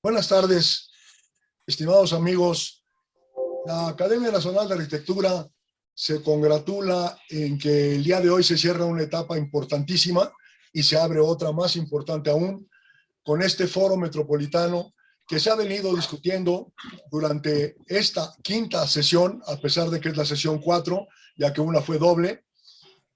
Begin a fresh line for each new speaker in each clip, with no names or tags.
Buenas tardes, estimados amigos. La Academia Nacional de Arquitectura se congratula en que el día de hoy se cierra una etapa importantísima y se abre otra más importante aún con este foro metropolitano que se ha venido discutiendo durante esta quinta sesión, a pesar de que es la sesión 4, ya que una fue doble,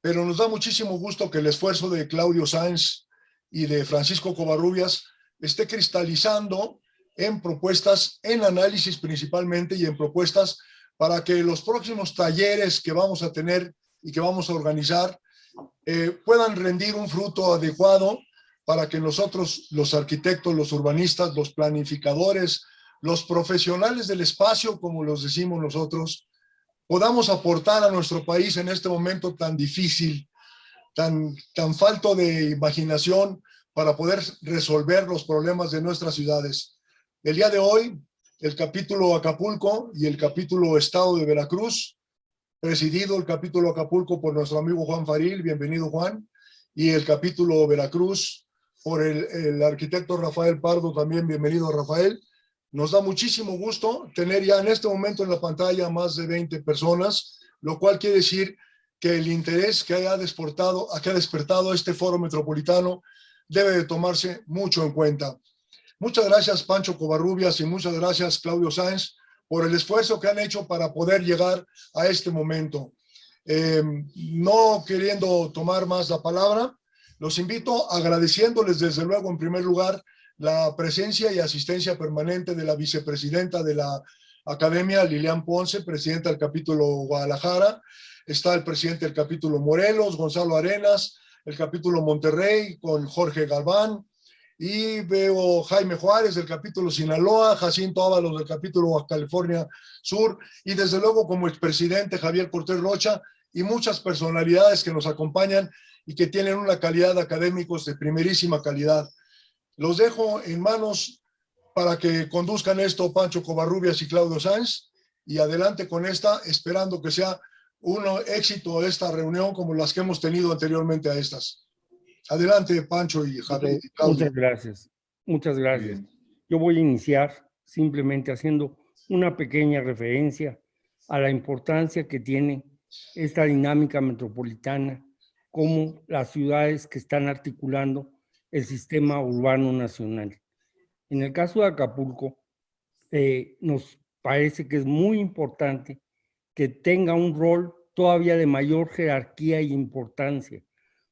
pero nos da muchísimo gusto que el esfuerzo de Claudio Sáenz y de Francisco Covarrubias esté cristalizando en propuestas, en análisis principalmente y en propuestas para que los próximos talleres que vamos a tener y que vamos a organizar puedan rendir un fruto adecuado para que nosotros, los arquitectos, los urbanistas, los planificadores, los profesionales del espacio, como los decimos nosotros, podamos aportar a nuestro país en este momento tan difícil, tan falto de imaginación para poder resolver los problemas de nuestras ciudades. El día de hoy, el capítulo Acapulco y el capítulo Estado de Veracruz, presidido el capítulo Acapulco por nuestro amigo Juan Faril, bienvenido Juan, y el capítulo Veracruz por el arquitecto Rafael Pardo, también bienvenido Rafael. Nos da muchísimo gusto tener ya en este momento en la pantalla más de 20 personas, lo cual quiere decir que el interés que haya despertado este foro metropolitano debe de tomarse mucho en cuenta. Muchas gracias Pancho Covarrubias y muchas gracias Claudio Sáenz por el esfuerzo que han hecho para poder llegar a este momento. No queriendo tomar más la palabra, los invito agradeciéndoles desde luego en primer lugar la presencia y asistencia permanente de la vicepresidenta de la Academia, Lilian Ponce, presidenta del capítulo Guadalajara. Está el presidente del capítulo Morelos, Gonzalo Arenas, el capítulo Monterrey con Jorge Galván, y veo Jaime Juárez del capítulo Sinaloa, Jacinto Ábalos del capítulo Baja California Sur, y desde luego como expresidente Javier Cortés Rocha, y muchas personalidades que nos acompañan y que tienen una calidad de académicos de primerísima calidad. Los dejo en manos para que conduzcan esto Pancho Covarrubias y Claudio Sáenz, y adelante con esta, esperando que sea un éxito esta reunión como las que hemos tenido anteriormente a estas. Adelante, Pancho y Javier.
Muchas gracias, muchas gracias. Yo voy a iniciar simplemente haciendo una pequeña referencia a la importancia que tiene esta dinámica metropolitana como las ciudades que están articulando el sistema urbano nacional. En el caso de Acapulco, nos parece que es muy importante que tenga un rol todavía de mayor jerarquía y importancia.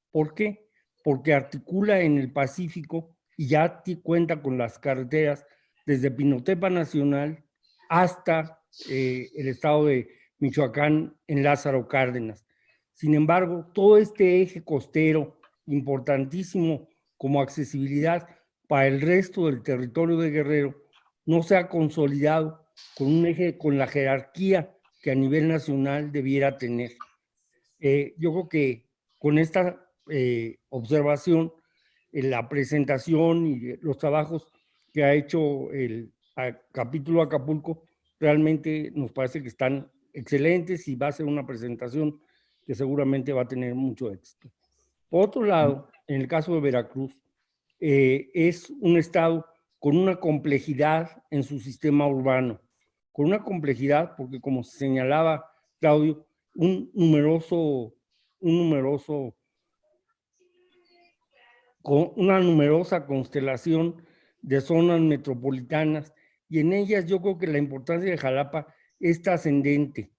¿Por qué? Porque articula en el Pacífico y ya cuenta con las carreteras desde Pinotepa Nacional hasta el estado de Michoacán en Lázaro Cárdenas. Sin embargo, todo este eje costero importantísimo como accesibilidad para el resto del territorio de Guerrero no se ha consolidado con un eje, con la jerarquía que a nivel nacional debiera tener. Yo creo que con esta observación, la presentación y los trabajos que ha hecho el capítulo Acapulco, realmente nos parece que están excelentes y va a ser una presentación que seguramente va a tener mucho éxito. Por otro lado, en el caso de Veracruz, es un estado con una complejidad en su sistema urbano, con una complejidad porque, como señalaba Claudio, una numerosa constelación de zonas metropolitanas, y en ellas yo creo que la importancia de Jalapa es trascendente.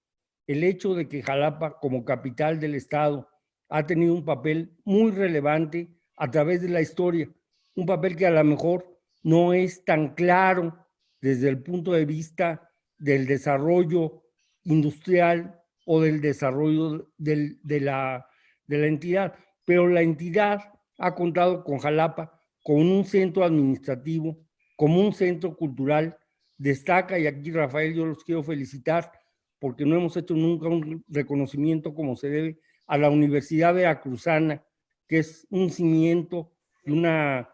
El hecho de que Jalapa, como capital del estado, ha tenido un papel muy relevante a través de la historia, un papel que a lo mejor no es tan claro desde el punto de vista del desarrollo industrial o del desarrollo de la entidad, pero la entidad ha contado con Jalapa como un centro administrativo, como un centro cultural. Destaca, y aquí Rafael, yo los quiero felicitar porque no hemos hecho nunca un reconocimiento como se debe a la Universidad Veracruzana, que es un cimiento de una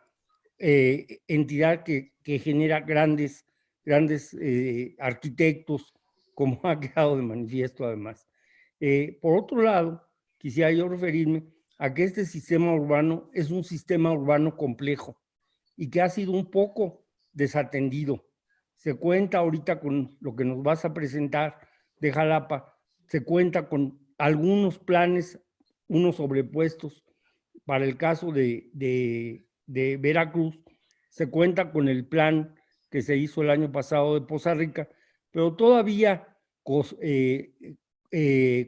entidad que genera grandes arquitectos, como ha quedado de manifiesto además. Por otro lado, quisiera yo referirme a que este sistema urbano es un sistema urbano complejo y que ha sido un poco desatendido. Se cuenta ahorita con lo que nos vas a presentar de Jalapa, se cuenta con algunos planes, unos sobrepuestos para el caso de Veracruz, se cuenta con el plan que se hizo el año pasado de Poza Rica, pero todavía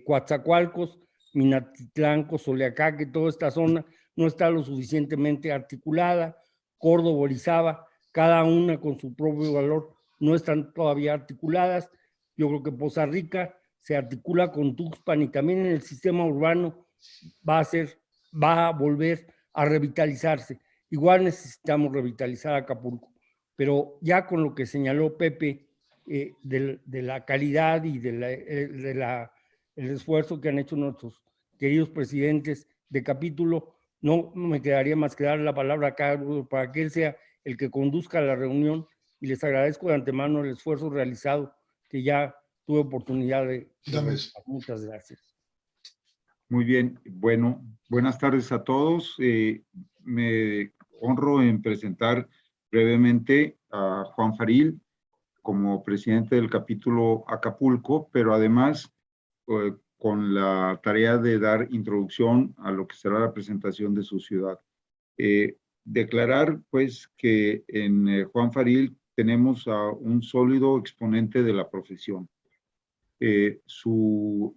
Coatzacoalcos, Minatitlán, Cozoleacaque, toda esta zona no está lo suficientemente articulada. Córdoba, Orizaba, cada una con su propio valor, no están todavía articuladas. Yo creo que Poza Rica se articula con Tuxpan y también en el sistema urbano va a volver a revitalizarse. Igual necesitamos revitalizar Acapulco, pero ya con lo que señaló Pepe de la calidad y el esfuerzo que han hecho nuestros queridos presidentes de capítulo, no me quedaría más que dar la palabra a Carlos para que él sea el que conduzca la reunión, y les agradezco de antemano el esfuerzo realizado que ya tuve oportunidad de muchas gracias.
Muy bien, bueno, buenas tardes a todos. Me honro en presentar brevemente a Juan Faril como presidente del capítulo Acapulco, pero además con la tarea de dar introducción a lo que será la presentación de su ciudad. Declarar, pues, que en Juan Faril tenemos a un sólido exponente de la profesión. Su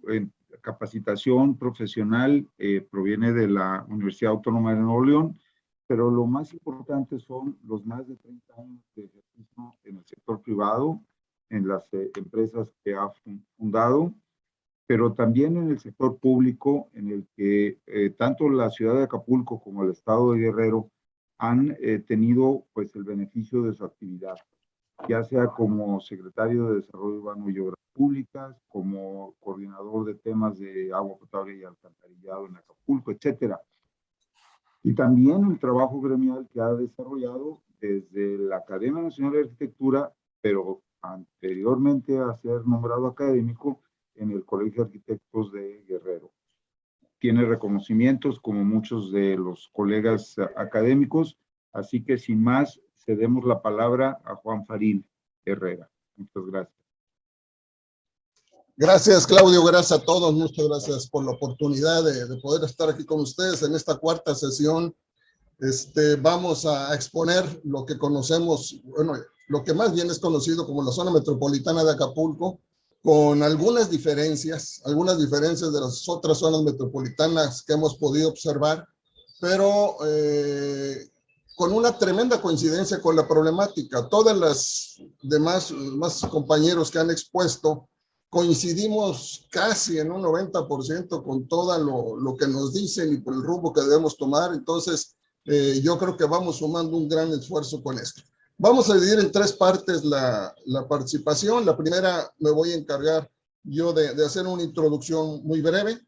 capacitación profesional proviene de la Universidad Autónoma de Nuevo León, pero lo más importante son los más de 30 años de ejercicio en el sector privado, en las empresas que ha fundado, pero también en el sector público, en el que tanto la ciudad de Acapulco como el estado de Guerrero han tenido, pues, el beneficio de su actividad, ya sea como secretario de Desarrollo Urbano y Obras Públicas, como coordinador de temas de agua potable y alcantarillado en Acapulco, etcétera. Y también el trabajo gremial que ha desarrollado desde la Academia Nacional de Arquitectura, pero anteriormente a ser nombrado académico en el Colegio de Arquitectos de Guerrero. Tiene reconocimientos como muchos de los colegas académicos, así que sin más, cedemos la palabra a Juan Faril Herrera. Muchas gracias.
Gracias, Claudio. Gracias a todos. Muchas gracias por la oportunidad de poder estar aquí con ustedes en esta cuarta sesión. Vamos a exponer lo que conocemos, bueno, lo que más bien es conocido como la zona metropolitana de Acapulco, con algunas diferencias de las otras zonas metropolitanas que hemos podido observar, pero con una tremenda coincidencia con la problemática. Todas las demás compañeros que han expuesto coincidimos casi en un 90% con todo lo que nos dicen y por el rumbo que debemos tomar. Entonces, yo creo que vamos sumando un gran esfuerzo con esto. Vamos a dividir en tres partes la participación. La primera me voy a encargar yo de hacer una introducción muy breve.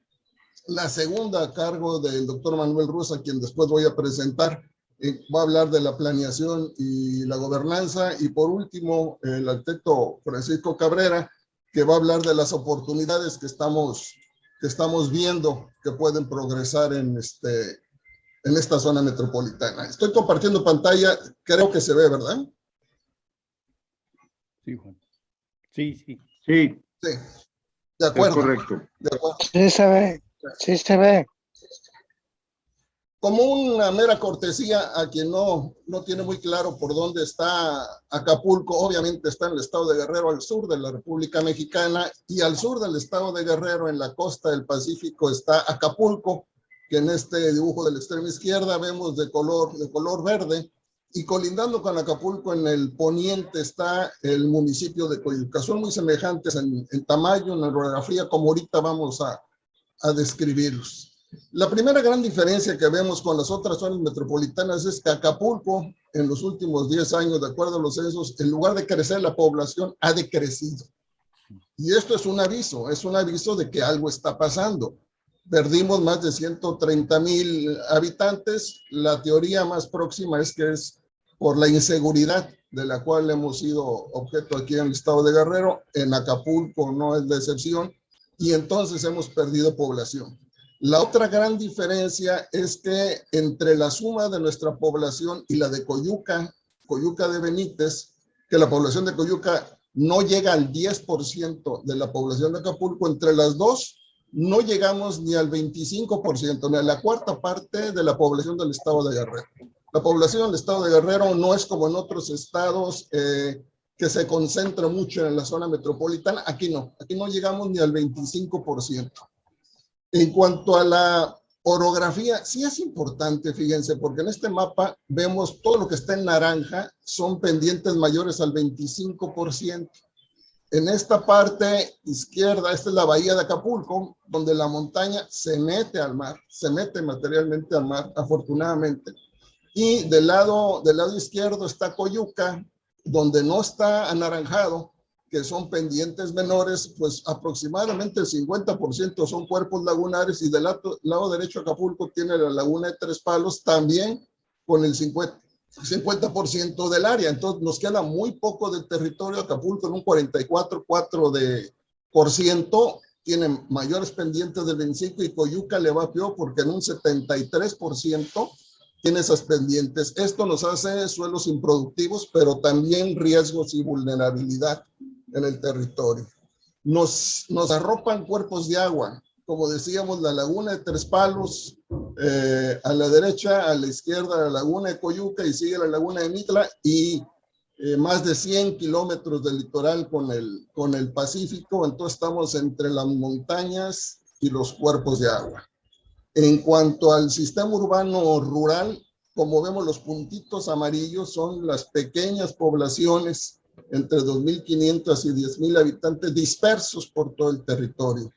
La segunda a cargo del doctor Manuel Ruz, a quien después voy a presentar, va a hablar de la planeación y la gobernanza. Y por último, el arquitecto Francisco Cabrera, que va a hablar de las oportunidades que estamos viendo que pueden progresar en esta zona metropolitana. Estoy compartiendo pantalla, creo que se ve, ¿verdad?
Sí, Juan. Sí.
Sí.
Sí, de acuerdo.
Es correcto.
De acuerdo.
Sí se ve.
Como una mera cortesía a quien no tiene muy claro por dónde está Acapulco, obviamente está en el estado de Guerrero, al sur de la República Mexicana, y al sur del estado de Guerrero, en la costa del Pacífico, está Acapulco, que en este dibujo de la extrema izquierda vemos de color verde, y colindando con Acapulco en el poniente está el municipio de Coyuca. Son muy semejantes en tamaño, en la orografía, como ahorita vamos a describirlos. La primera gran diferencia que vemos con las otras zonas metropolitanas es que Acapulco, en los últimos 10 años, de acuerdo a los censos, en lugar de crecer la población, ha decrecido. Y esto es un aviso de que algo está pasando. Perdimos más de 130,000 habitantes. La teoría más próxima es que es por la inseguridad de la cual hemos sido objeto aquí en el estado de Guerrero. En Acapulco no es la excepción, y entonces hemos perdido población. La otra gran diferencia es que entre la suma de nuestra población y la de Coyuca, Coyuca de Benítez, que la población de Coyuca no llega al 10% de la población de Acapulco, entre las dos no llegamos ni al 25%, ni a la cuarta parte de la población del estado de Guerrero. La población del estado de Guerrero no es como en otros estados que se concentra mucho en la zona metropolitana. Aquí no llegamos ni al 25%. En cuanto a la orografía, sí es importante, fíjense, porque en este mapa vemos todo lo que está en naranja son pendientes mayores al 25%. En esta parte izquierda, esta es la bahía de Acapulco, donde la montaña se mete al mar, se mete materialmente al mar, afortunadamente. Y del lado izquierdo está Coyuca, donde no está anaranjado, que son pendientes menores, pues aproximadamente el 50% son cuerpos lagunares, y del lado derecho Acapulco tiene la laguna de Tres Palos, también con el 50% del área. Entonces nos queda muy poco del territorio. Acapulco en un 44,4% tiene mayores pendientes del 25%, y Coyuca le va peor porque en un 73% tiene esas pendientes. Esto nos hace suelos improductivos, pero también riesgos y vulnerabilidad en el territorio. Nos arropan cuerpos de agua, como decíamos, la laguna de Tres Palos, a la derecha, a la izquierda, la laguna de Coyuca, y sigue la laguna de Mitla, y más de 100 kilómetros del litoral con el Pacífico. Entonces estamos entre las montañas y los cuerpos de agua. En cuanto al sistema urbano rural, como vemos, los puntitos amarillos son las pequeñas poblaciones entre 2.500 y 10.000 habitantes dispersos por todo el territorio.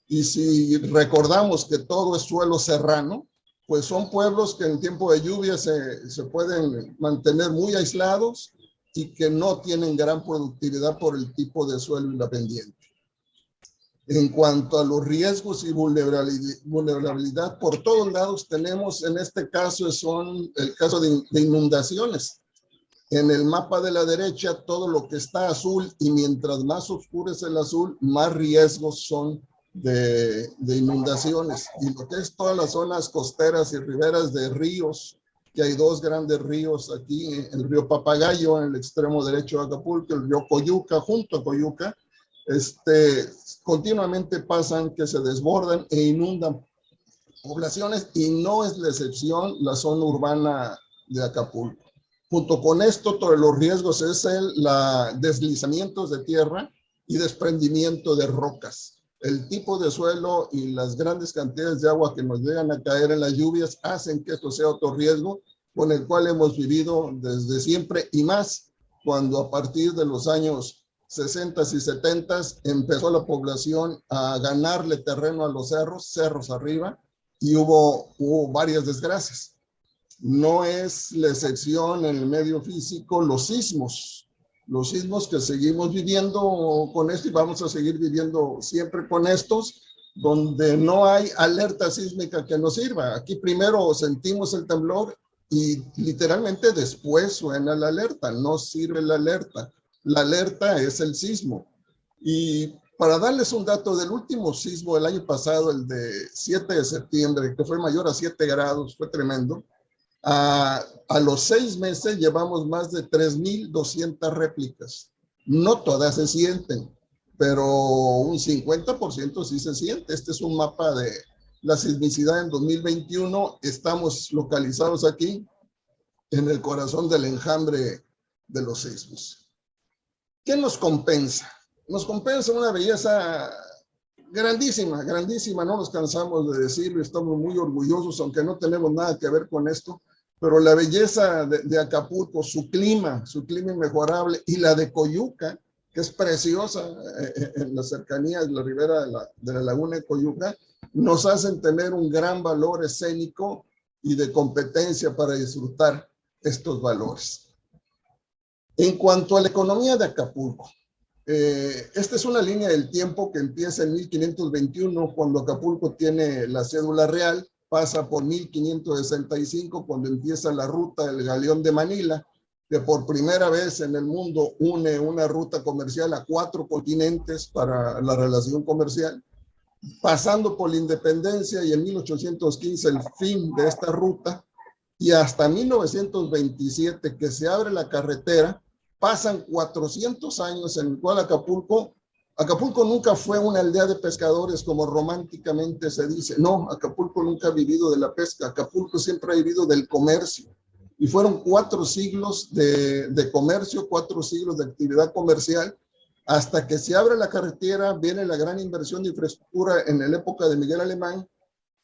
Y si recordamos que todo es suelo serrano, pues son pueblos que en tiempo de lluvia se pueden mantener muy aislados y que no tienen gran productividad por el tipo de suelo y la pendiente. En cuanto a los riesgos y vulnerabilidad, por todos lados tenemos, en este caso, son el caso de inundaciones. En el mapa de la derecha, todo lo que está azul, y mientras más oscuro es el azul, más riesgos son de inundaciones. Y lo que es todas las zonas costeras y riberas de ríos, que hay dos grandes ríos aquí, el río Papagayo en el extremo derecho de Acapulco, el río Coyuca, junto a Coyuca, continuamente pasan que se desbordan e inundan poblaciones, y no es la excepción la zona urbana de Acapulco. Junto con esto, todos los riesgos es deslizamientos de tierra y desprendimiento de rocas. El tipo de suelo y las grandes cantidades de agua que nos llegan a caer en las lluvias hacen que esto sea otro riesgo con el cual hemos vivido desde siempre, y más cuando a partir de los años 60 y 70 empezó la población a ganarle terreno a los cerros arriba, y hubo varias desgracias. No es la excepción en el medio físico los sismos que seguimos viviendo con esto, y vamos a seguir viviendo siempre con estos, donde no hay alerta sísmica que nos sirva. Aquí primero sentimos el temblor y literalmente después suena la alerta, no sirve la alerta. La alerta es el sismo. Y para darles un dato del último sismo del año pasado, el de 7 de septiembre, que fue mayor a 7 grados, fue tremendo. A los 6 meses llevamos más de 3.200 réplicas. No todas se sienten, pero un 50% sí se siente. Este es un mapa de la sismicidad en 2021. Estamos localizados aquí en el corazón del enjambre de los sismos. ¿Qué nos compensa? Nos compensa una belleza grandísima, grandísima, no nos cansamos de decirlo, estamos muy orgullosos, aunque no tenemos nada que ver con esto, pero la belleza de Acapulco, su clima inmejorable, y la de Coyuca, que es preciosa en las cercanías de la ribera de la laguna de Coyuca, nos hacen tener un gran valor escénico y de competencia para disfrutar estos valores. En cuanto a la economía de Acapulco, esta es una línea del tiempo que empieza en 1521, cuando Acapulco tiene la cédula real, pasa por 1565, cuando empieza la ruta del Galeón de Manila, que por primera vez en el mundo une una ruta comercial a 4 continentes para la relación comercial. pasando por la independencia y en 1815 el fin de esta ruta, y hasta 1927 que se abre la carretera, pasan 400 años en el cual Acapulco nunca fue una aldea de pescadores como románticamente se dice. No, Acapulco nunca ha vivido de la pesca. Acapulco siempre ha vivido del comercio. Y fueron 4 siglos de comercio, 4 siglos de actividad comercial, hasta que se abre la carretera, viene la gran inversión de infraestructura en la época de Miguel Alemán.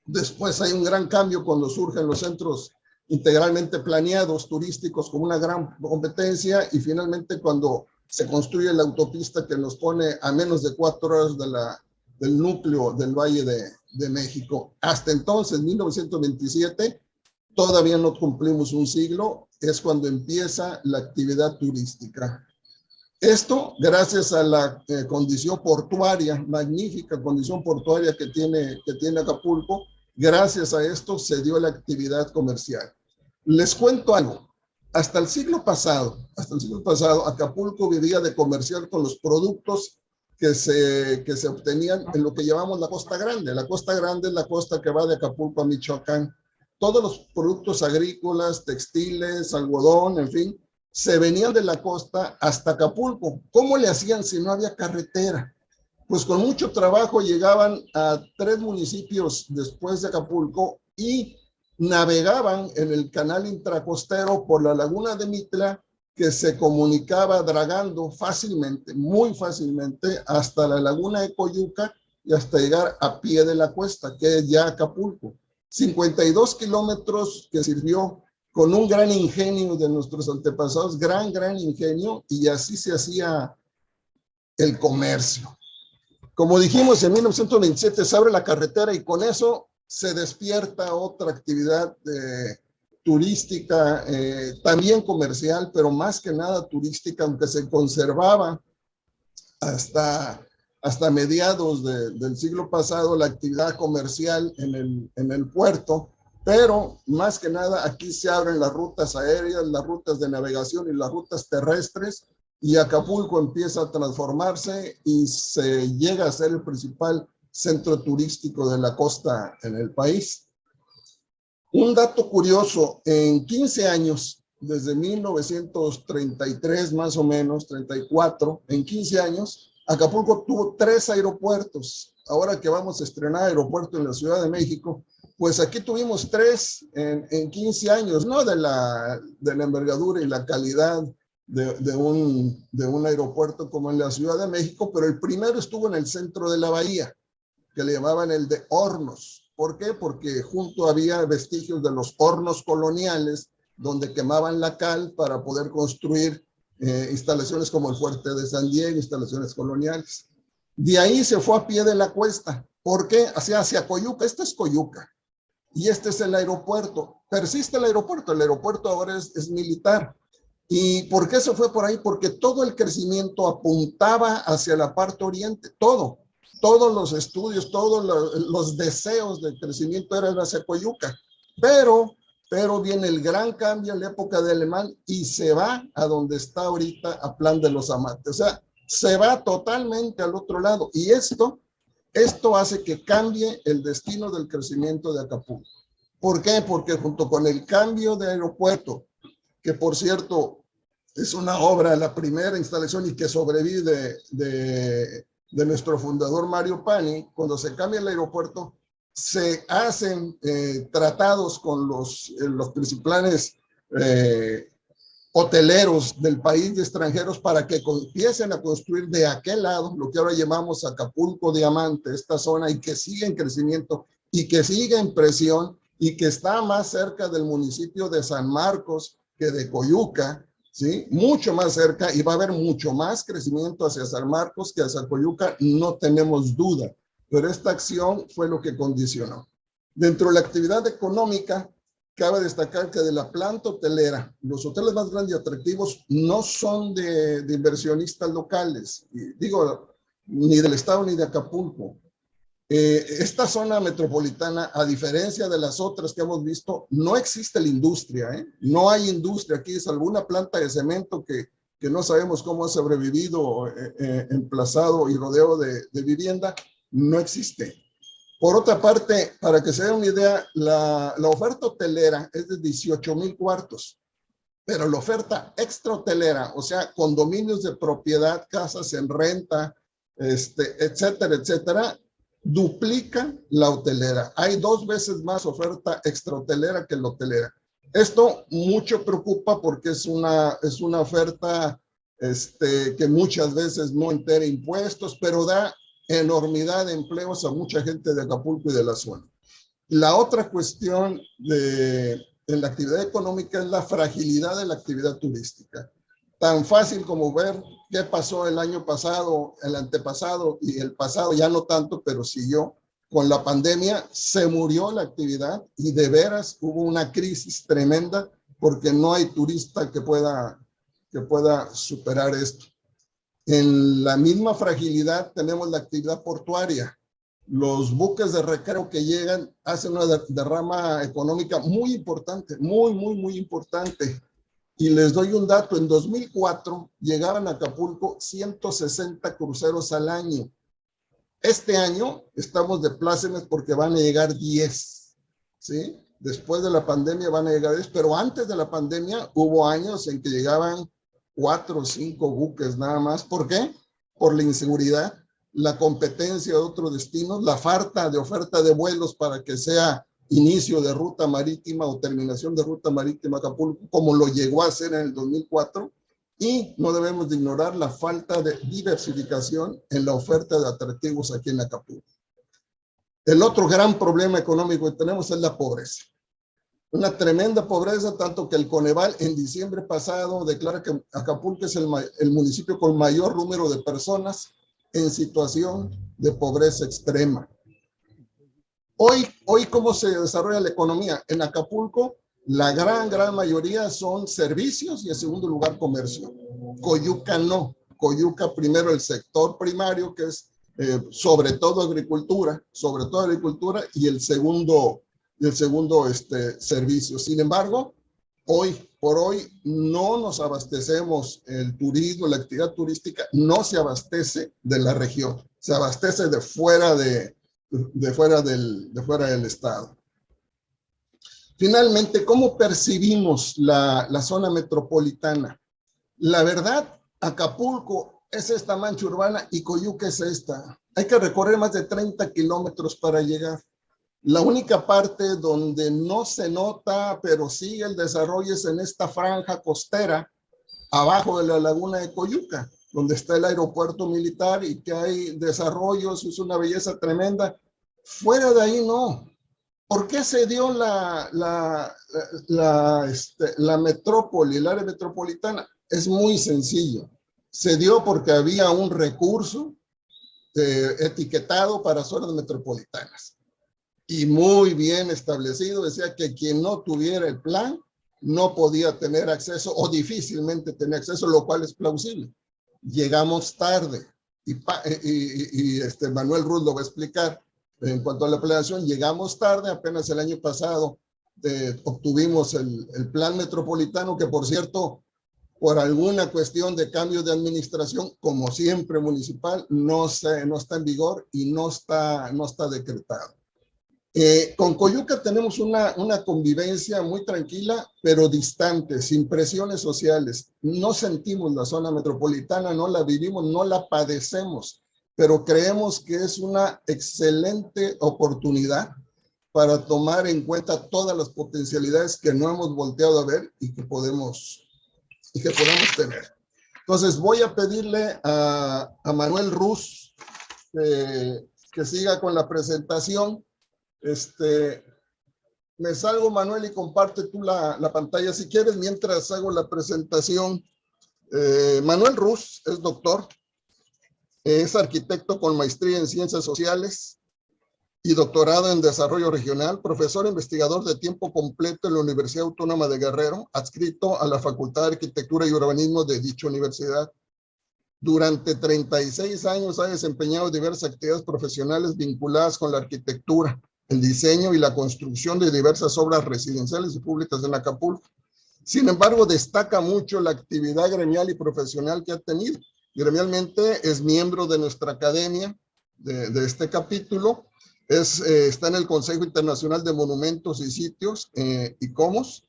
Después hay un gran cambio cuando surgen los centros integralmente planeados, turísticos, con una gran competencia, y finalmente cuando se construye la autopista que nos pone a menos de 4 horas del núcleo del Valle de México. Hasta entonces, 1927, todavía no cumplimos un siglo, es cuando empieza la actividad turística. Esto gracias a la condición portuaria, magnífica condición portuaria que tiene Acapulco. Gracias a esto se dio la actividad comercial. Les cuento algo. Hasta el siglo pasado, Acapulco vivía de comerciar con los productos que se obtenían en lo que llamamos la Costa Grande. La Costa Grande es la costa que va de Acapulco a Michoacán. Todos los productos agrícolas, textiles, algodón, en fin, se venían de la costa hasta Acapulco. ¿Cómo le hacían si no había carretera? Pues con mucho trabajo llegaban a 3 municipios después de Acapulco y navegaban en el canal intracostero por la laguna de Mitla, que se comunicaba dragando fácilmente, muy fácilmente, hasta la laguna de Coyuca y hasta llegar a pie de la cuesta, que es ya Acapulco. 52 kilómetros que sirvió con un gran ingenio de nuestros antepasados, gran ingenio, y así se hacía el comercio. Como dijimos, en 1927 se abre la carretera y con eso se despierta otra actividad turística, también comercial, pero más que nada turística, aunque se conservaba hasta mediados del siglo pasado la actividad comercial en el puerto, pero más que nada aquí se abren las rutas aéreas, las rutas de navegación y las rutas terrestres, y Acapulco empieza a transformarse y se llega a ser el principal centro turístico de la costa en el país. Un dato curioso, en 15 años, desde 1933 más o menos, 34, en 15 años, Acapulco tuvo 3 aeropuertos. Ahora que vamos a estrenar aeropuerto en la Ciudad de México, pues aquí tuvimos 3 en 15 años, no de la envergadura y la calidad de un aeropuerto como en la Ciudad de México, pero el primero estuvo en el centro de la bahía, que le llamaban el de Hornos. ¿Por qué? Porque junto había vestigios de los hornos coloniales, donde quemaban la cal para poder construir instalaciones como el Fuerte de San Diego, instalaciones coloniales. De ahí se fue a pie de la cuesta. ¿Por qué? Hacia Coyuca. Este es Coyuca. Y este es el aeropuerto. Persiste el aeropuerto ahora es militar. ¿Y por qué se fue por ahí? Porque todo el crecimiento apuntaba hacia la parte oriente, todos los estudios, todos los deseos de crecimiento eran hacia Coyuca, pero viene el gran cambio en la época de Alemán y se va a donde está ahorita, a Plan de los Amates, o sea, se va totalmente al otro lado, y esto hace que cambie el destino del crecimiento de Acapulco. ¿Por qué? Porque junto con el cambio de aeropuerto, que por cierto es una obra, la primera instalación y que sobrevive de nuestro fundador Mario Pani, cuando se cambia el aeropuerto, se hacen tratados con los principales hoteleros del país de extranjeros para que empiecen a construir de aquel lado, lo que ahora llamamos Acapulco Diamante, esta zona, y que sigue en crecimiento y que sigue en presión y que está más cerca del municipio de San Marcos que de Coyuca, ¿sí? Mucho más cerca, y va a haber mucho más crecimiento hacia San Marcos que hacia Coyuca, no tenemos duda, pero esta acción fue lo que condicionó. Dentro de la actividad económica, cabe destacar que de la planta hotelera, los hoteles más grandes y atractivos no son de inversionistas locales, digo, ni del estado ni de Acapulco. Esta zona metropolitana, a diferencia de las otras que hemos visto, no existe la industria, no hay industria aquí, es alguna planta de cemento que no sabemos cómo ha sobrevivido emplazado y rodeado de vivienda, no existe. Por otra parte, para que se den una idea, la oferta hotelera es de 18,000 cuartos, pero la oferta extra hotelera, o sea, condominios de propiedad, casas en renta, etcétera, etcétera, duplica la hotelera. Hay 2 veces más oferta extra hotelera que la hotelera. Esto mucho preocupa porque es una oferta que muchas veces no entera impuestos, pero da enormidad de empleos a mucha gente de Acapulco y de la zona. La otra cuestión en la actividad económica es la fragilidad de la actividad turística. Tan fácil como ver qué pasó el año pasado, el antepasado y el pasado, ya no tanto, pero siguió. Con la pandemia se murió la actividad y de veras hubo una crisis tremenda porque no hay turista que pueda superar esto. En la misma fragilidad tenemos la actividad portuaria. Los buques de recreo que llegan hacen una derrama económica muy importante, muy importante. Y les doy un dato, en 2004 llegaban a Acapulco 160 cruceros al año. Este año estamos de plácemes porque van a llegar 10, ¿sí? Después de la pandemia van a llegar 10, pero antes de la pandemia hubo años en que llegaban 4 o 5 buques nada más. ¿Por qué? Por la inseguridad, la competencia de otros destinos, la falta de oferta de vuelos para que sea inicio de ruta marítima o terminación de ruta marítima a Acapulco, como lo llegó a hacer en el 2004, y no debemos de ignorar la falta de diversificación en la oferta de atractivos aquí en Acapulco. El otro gran problema económico que tenemos es la pobreza. Una tremenda pobreza, tanto que el Coneval en diciembre pasado declara que Acapulco es el municipio con mayor número de personas en situación de pobreza extrema. Hoy ¿cómo se desarrolla la economía? En Acapulco, la gran mayoría son servicios y en segundo lugar comercio. Coyuca no. Coyuca primero el sector primario, que es sobre todo agricultura, y el segundo servicio. Sin embargo, hoy por hoy no nos abastecemos, el turismo, la actividad turística no se abastece de la región, se abastece de fuera del estado. Finalmente, ¿cómo percibimos la zona metropolitana? La verdad, Acapulco es esta mancha urbana y Coyuca es esta. Hay que recorrer más de 30 kilómetros para llegar. La única parte donde no se nota, pero sigue el desarrollo, es en esta franja costera, abajo de la laguna de Coyuca, donde está el aeropuerto militar y que hay desarrollos, es una belleza tremenda. Fuera de ahí no. ¿Por qué se dio la metrópoli, el área metropolitana? Es muy sencillo. Se dio porque había un recurso etiquetado para zonas metropolitanas. Y muy bien establecido, decía que quien no tuviera el plan no podía tener acceso o difícilmente tenía acceso, lo cual es plausible. Llegamos tarde y Manuel Ruz lo va a explicar. En cuanto a la planeación, llegamos tarde, apenas el año pasado obtuvimos el plan metropolitano, que por cierto, por alguna cuestión de cambio de administración, como siempre municipal, no está en vigor y no está decretado. Con Coyuca tenemos una convivencia muy tranquila, pero distante, sin presiones sociales. No sentimos la zona metropolitana, no la vivimos, no la padecemos, pero creemos que es una excelente oportunidad para tomar en cuenta todas las potencialidades que no hemos volteado a ver y que podemos tener. Entonces voy a pedirle a Manuel Ruz que siga con la presentación. Me salgo, Manuel, y comparte tú la pantalla si quieres mientras hago la presentación. Manuel Ruz es doctor, es arquitecto con maestría en ciencias sociales y doctorado en desarrollo regional, profesor investigador de tiempo completo en la Universidad Autónoma de Guerrero, adscrito a la Facultad de Arquitectura y Urbanismo de dicha universidad. Durante 36 años ha desempeñado diversas actividades profesionales vinculadas con la arquitectura, el diseño y la construcción de diversas obras residenciales y públicas en Acapulco. Sin embargo, destaca mucho la actividad gremial y profesional que ha tenido. Gremialmente es miembro de nuestra academia, de este capítulo, Está en el Consejo Internacional de Monumentos y Sitios, ICOMOS.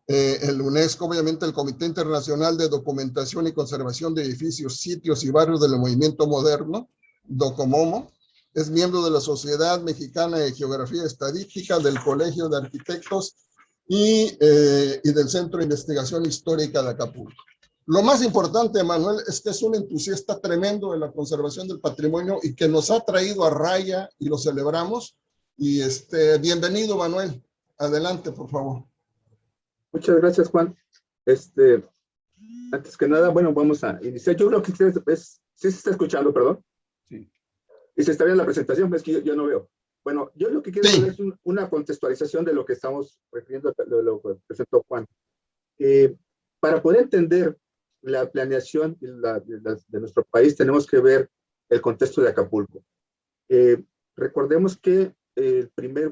El UNESCO, obviamente, el Comité Internacional de Documentación y Conservación de Edificios, Sitios y Barrios del Movimiento Moderno, DOCOMOMO. Es miembro de la Sociedad Mexicana de Geografía y Estadística, del Colegio de Arquitectos y del Centro de Investigación Histórica de Acapulco. Lo más importante, Manuel, es que es un entusiasta tremendo de la conservación del patrimonio y que nos ha traído a raya y lo celebramos. Y bienvenido, Manuel. Adelante, por favor.
Muchas gracias, Juan. Antes que nada, bueno, vamos a iniciar. Yo creo que sí se está escuchando, perdón.
Sí.
Y se está viendo la presentación, es que yo no veo. Bueno, yo lo que quiero
Sí.
hacer es una contextualización de lo que estamos refiriendo, de lo que presentó Juan. Para poder entender la planeación de nuestro país, tenemos que ver el contexto de Acapulco. Recordemos que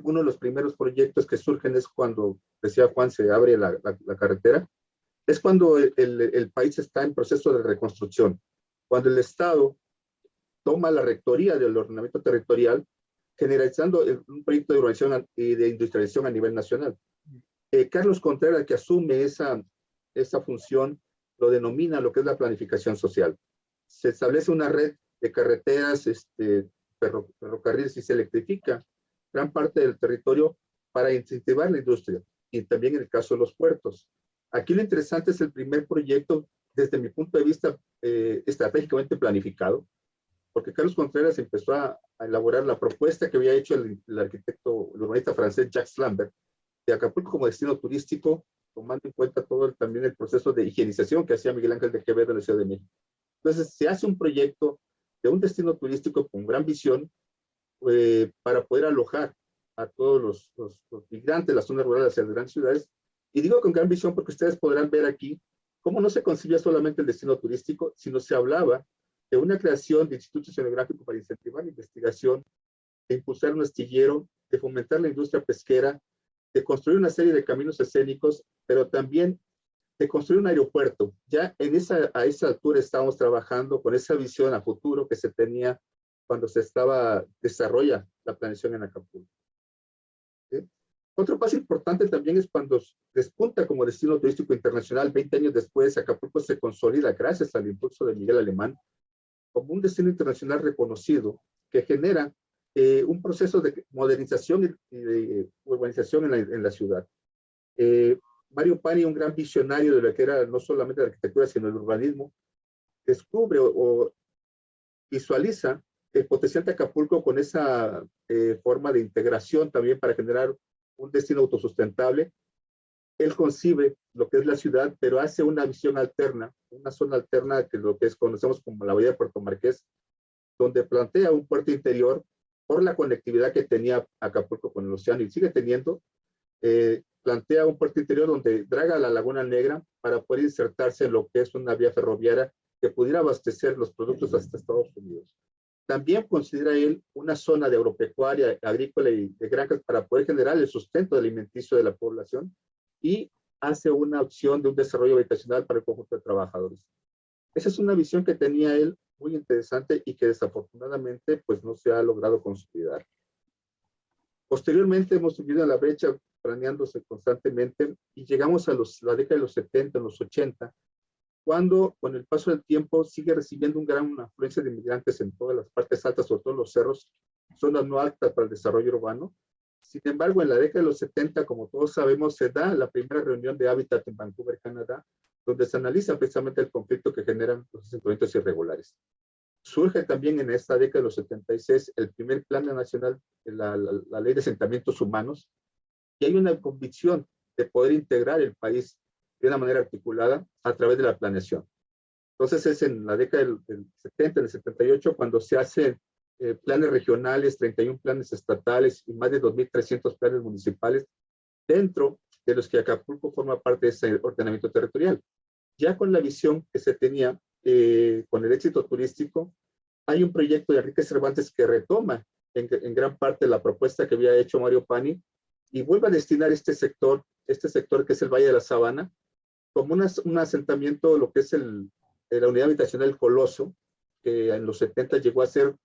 uno de los primeros proyectos que surgen es cuando, decía Juan, se abre la carretera, es cuando el país está en proceso de reconstrucción, cuando el Estado toma la rectoría del ordenamiento territorial, generalizando un proyecto de urbanización y de industrialización a nivel nacional. Carlos Contreras, que asume esa función, lo denomina lo que es la planificación social. Se establece una red de carreteras, ferrocarriles, y se electrifica gran parte del territorio para incentivar la industria, y también en el caso de los puertos. Aquí lo interesante es el primer proyecto, desde mi punto de vista, estratégicamente planificado, porque Carlos Contreras empezó a elaborar la propuesta que había hecho el arquitecto, el urbanista francés Jacques Lambert, de Acapulco como destino turístico, tomando en cuenta todo también el proceso de higienización que hacía Miguel Ángel de Quevedo en la Ciudad de México. Entonces, se hace un proyecto de un destino turístico con gran visión para poder alojar a todos los migrantes de las zonas rurales hacia las grandes ciudades. Y digo con gran visión porque ustedes podrán ver aquí cómo no se concibía solamente el destino turístico, sino se hablaba de una creación de institutos oceanográficos para incentivar la investigación, de impulsar un astillero, de fomentar la industria pesquera, de construir una serie de caminos escénicos, pero también de construir un aeropuerto. Ya a esa altura estábamos trabajando con esa visión a futuro que se tenía cuando se desarrolla la planeación en Acapulco. ¿Sí? Otro paso importante también es cuando despunta como destino turístico internacional. 20 años después, Acapulco se consolida gracias al impulso de Miguel Alemán como un destino internacional reconocido que genera un proceso de modernización y de urbanización en la ciudad. Mario Pani, un gran visionario de lo que era no solamente la arquitectura, sino el urbanismo, descubre o visualiza el potencial de Acapulco con esa forma de integración también para generar un destino autosustentable. Él concibe lo que es la ciudad, pero hace una visión alterna, una zona alterna que lo que conocemos como la Bahía de Puerto Marqués, donde plantea un puerto interior por la conectividad que tenía Acapulco con el océano y sigue teniendo. Plantea un puerto interior donde draga la Laguna Negra para poder insertarse en lo que es una vía ferroviaria que pudiera abastecer los productos hasta Estados Unidos. También considera él una zona de agropecuaria, agrícola y de granjas para poder generar el sustento alimenticio de la población, y hace una opción de un desarrollo habitacional para el conjunto de trabajadores. Esa es una visión que tenía él muy interesante y que desafortunadamente pues no se ha logrado consolidar. Posteriormente hemos subido a la brecha planeándose constantemente y llegamos a la década de los 70, los 80, cuando con el paso del tiempo sigue recibiendo una afluencia de inmigrantes en todas las partes altas, sobre todo los cerros, zonas no altas para el desarrollo urbano. Sin embargo, en la década de los 70, como todos sabemos, se da la primera reunión de Hábitat en Vancouver, Canadá, donde se analiza precisamente el conflicto que generan los asentamientos irregulares. Surge también en esta década de los 76 el primer Plan Nacional, la Ley de Asentamientos Humanos, y hay una convicción de poder integrar el país de una manera articulada a través de la planeación. Entonces es en la década del 70, del 78, cuando se hacen planes regionales, 31 planes estatales y más de 2.300 planes municipales, dentro de los que Acapulco forma parte de ese ordenamiento territorial. Ya con la visión que se tenía, con el éxito turístico, hay un proyecto de Enrique Cervantes que retoma en gran parte la propuesta que había hecho Mario Pani y vuelve a destinar este sector que es el Valle de la Sabana, como un asentamiento, lo que es la unidad habitacional Coloso, que en los 70 llegó a ser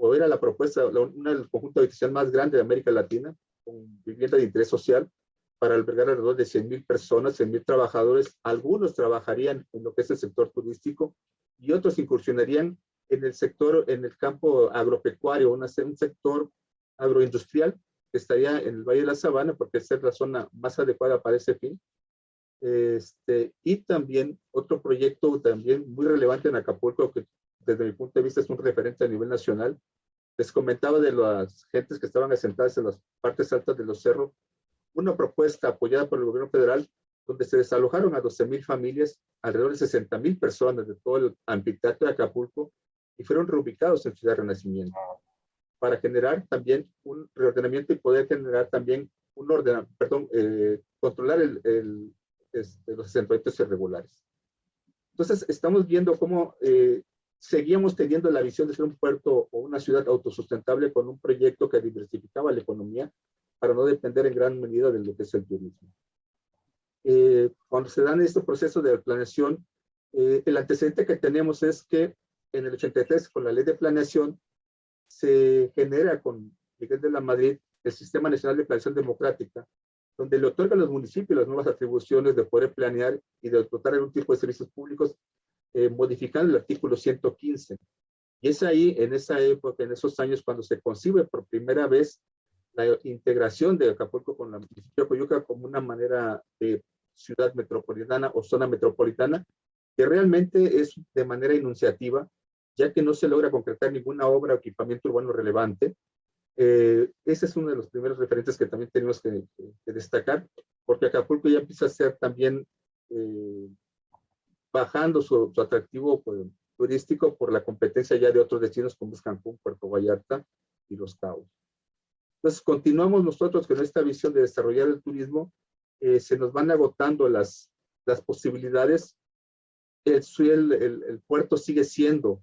o era la propuesta, una del conjunto habitacional más grande de América Latina, con vivienda de interés social, para albergar alrededor de 100,000 personas, 100,000 trabajadores. Algunos trabajarían en lo que es el sector turístico y otros incursionarían en el sector, en el campo agropecuario, un sector agroindustrial que estaría en el Valle de la Sabana, porque esa es la zona más adecuada para ese fin. Y también otro proyecto también muy relevante en Acapulco, que desde mi punto de vista es un referente a nivel nacional. Les comentaba de las gentes que estaban asentadas en las partes altas de los cerros, una propuesta apoyada por el gobierno federal, donde se desalojaron a 12,000 familias, alrededor de 60,000 personas de todo el anfiteatro de Acapulco, y fueron reubicados en Ciudad Renacimiento, para generar también un reordenamiento y poder generar también un orden, controlar los asentamientos irregulares. Entonces, estamos viendo cómo seguíamos teniendo la visión de ser un puerto o una ciudad autosustentable con un proyecto que diversificaba la economía para no depender en gran medida de lo que es el turismo. Cuando se dan este proceso de planeación, el antecedente que tenemos es que en el 83, con la ley de planeación, se genera con Miguel de la Madrid el Sistema Nacional de Planeación Democrática, donde le otorga a los municipios las nuevas atribuciones de poder planear y de dotar algún tipo de servicios públicos, modificando el artículo 115. Y es ahí, en esa época, en esos años, cuando se concibe por primera vez la integración de Acapulco con la municipio de Coyuca como una manera de ciudad metropolitana o zona metropolitana, que realmente es de manera enunciativa, ya que no se logra concretar ninguna obra o equipamiento urbano relevante. Ese es uno de los primeros referentes que también tenemos que destacar, porque Acapulco ya empieza a ser también bajando su atractivo turístico por la competencia ya de otros destinos como es Cancún, Puerto Vallarta y Los Cabos. Entonces, continuamos nosotros con esta visión de desarrollar el turismo. Se nos van agotando las posibilidades. El puerto sigue siendo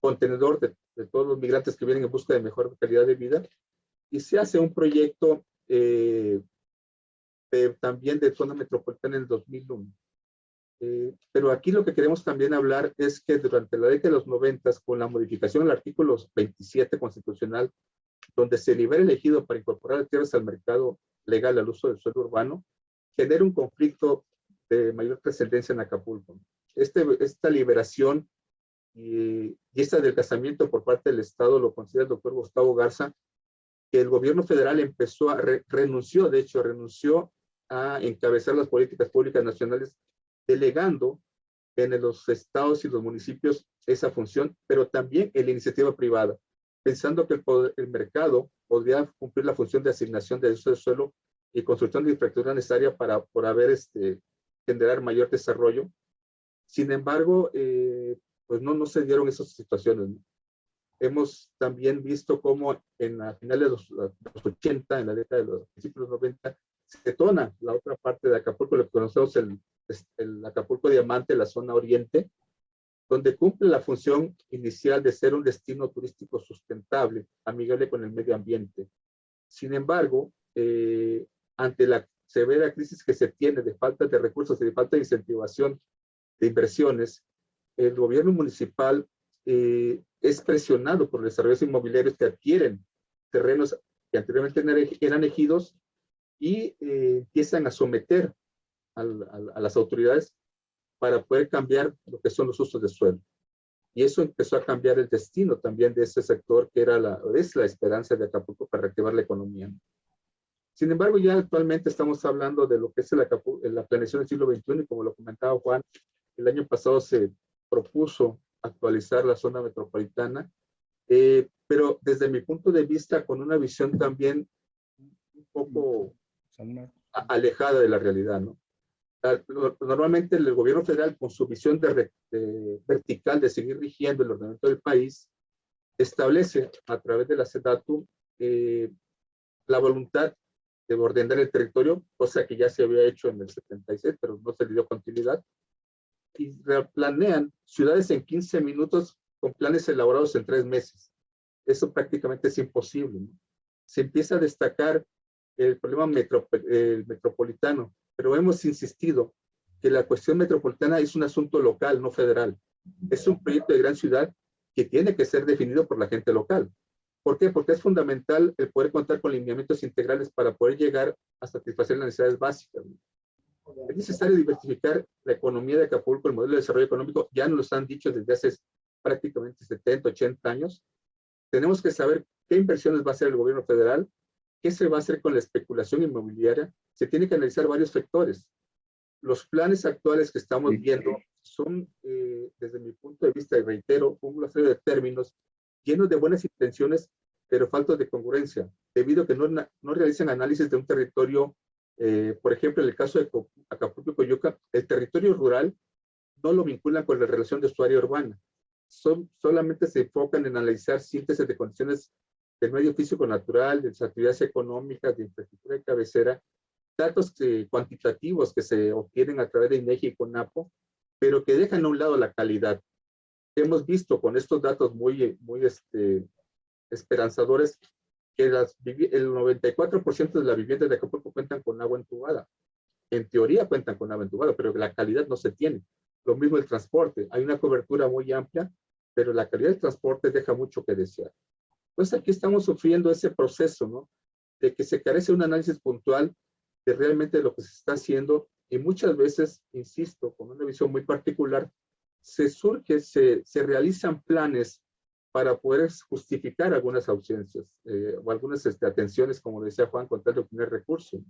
contenedor de todos los migrantes que vienen en busca de mejor calidad de vida, y se hace un proyecto también de zona metropolitana en el 2001. Pero aquí lo que queremos también hablar es que durante la década de los 90, con la modificación del artículo 27 constitucional, donde se libera el ejido para incorporar tierras al mercado legal al uso del suelo urbano, genera un conflicto de mayor trascendencia en Acapulco. Esta liberación y este adelgazamiento por parte del Estado lo considera el doctor Gustavo Garza, que el gobierno federal empezó renunció a encabezar las políticas públicas nacionales, delegando en los estados y los municipios esa función, pero también en la iniciativa privada, pensando que el mercado podría cumplir la función de asignación de uso de suelo y construcción de infraestructura necesaria para generar mayor desarrollo. Sin embargo, pues no se dieron esas situaciones, ¿no? Hemos también visto cómo a finales de los 80, en la década de los principios de los 90, se detona la otra parte de Acapulco, lo que conocemos el Acapulco Diamante, la zona oriente, donde cumple la función inicial de ser un destino turístico sustentable, amigable con el medio ambiente. Sin embargo, ante la severa crisis que se tiene de falta de recursos y de falta de incentivación de inversiones, el gobierno municipal es presionado por los desarrollos inmobiliarios que adquieren terrenos que anteriormente eran ejidos y empiezan a someter a las autoridades para poder cambiar lo que son los usos de suelo. Y eso empezó a cambiar el destino también de ese sector, que es la esperanza de Acapulco para reactivar la economía. Sin embargo, ya actualmente estamos hablando de lo que es la planeación del siglo XXI, y como lo comentaba Juan, el año pasado se propuso actualizar la zona metropolitana, pero desde mi punto de vista con una visión también un poco alejada de la realidad, ¿no? Normalmente el gobierno federal, con su visión vertical de seguir rigiendo el ordenamiento del país, establece a través de la SEDATU la voluntad de ordenar el territorio, cosa que ya se había hecho en el 76, pero no se le dio continuidad, y planean ciudades en 15 minutos con planes elaborados en 3 meses. Eso prácticamente es imposible, ¿no? Se empieza a destacar el problema metropolitano, pero hemos insistido que la cuestión metropolitana es un asunto local, no federal. Es un proyecto de gran ciudad que tiene que ser definido por la gente local. ¿Por qué? Porque es fundamental el poder contar con lineamientos integrales para poder llegar a satisfacer las necesidades básicas. Es necesario diversificar la economía de Acapulco, el modelo de desarrollo económico, ya nos lo han dicho desde hace prácticamente 70, 80 años. Tenemos que saber qué inversiones va a hacer el gobierno federal, qué se va a hacer con la especulación inmobiliaria. Se tiene que analizar varios factores. Los planes actuales que estamos viendo son, desde mi punto de vista, y reitero, una serie de términos llenos de buenas intenciones, pero faltos de congruencia, debido a que no realizan análisis de un territorio. Por ejemplo, en el caso de Acapulco y Coyuca, el territorio rural no lo vinculan con la relación de su área urbana. Solamente se enfocan en analizar síntesis de condiciones del medio físico natural, de las actividades económicas, de infraestructura de cabecera, datos cuantitativos que se obtienen a través de INEGI y CONAPO, pero que dejan a un lado la calidad. Hemos visto con estos datos muy esperanzadores que el 94% de las viviendas de Acapulco cuentan con agua entubada. En teoría cuentan con agua entubada, pero la calidad no se tiene. Lo mismo el transporte. Hay una cobertura muy amplia, pero la calidad del transporte deja mucho que desear. Entonces aquí estamos sufriendo ese proceso, ¿no? De que se carece un análisis puntual de realmente lo que se está haciendo, y muchas veces, insisto, con una visión muy particular, se realizan planes para poder justificar algunas ausencias o algunas atenciones, como decía Juan, con tal de obtener recursos.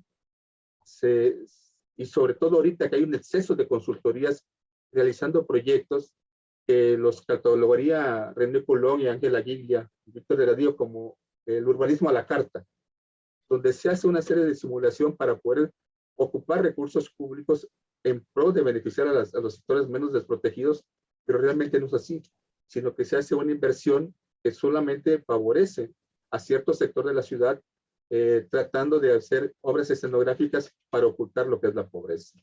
Y sobre todo ahorita que hay un exceso de consultorías realizando proyectos que los catalogaría René Colón y Ángela Giglia y Víctor Delgadillo como el urbanismo a la carta, donde se hace una serie de simulación para poder ocupar recursos públicos en pro de beneficiar a los sectores menos desprotegidos, pero realmente no es así, sino que se hace una inversión que solamente favorece a cierto sector de la ciudad, tratando de hacer obras escenográficas para ocultar lo que es la pobreza.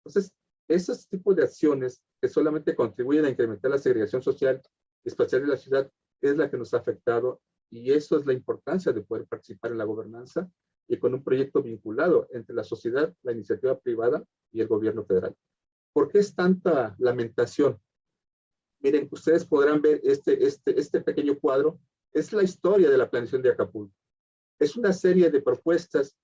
Entonces, esos tipos de acciones que solamente contribuyen a incrementar la segregación social y espacial de la ciudad es la que nos ha afectado, y eso es la importancia de poder participar en la gobernanza y con un proyecto vinculado entre la sociedad, la iniciativa privada y el gobierno federal. ¿Por qué es tanta lamentación? Miren, ustedes podrán ver este pequeño cuadro. Es la historia de la planeación de Acapulco. Es una serie de propuestas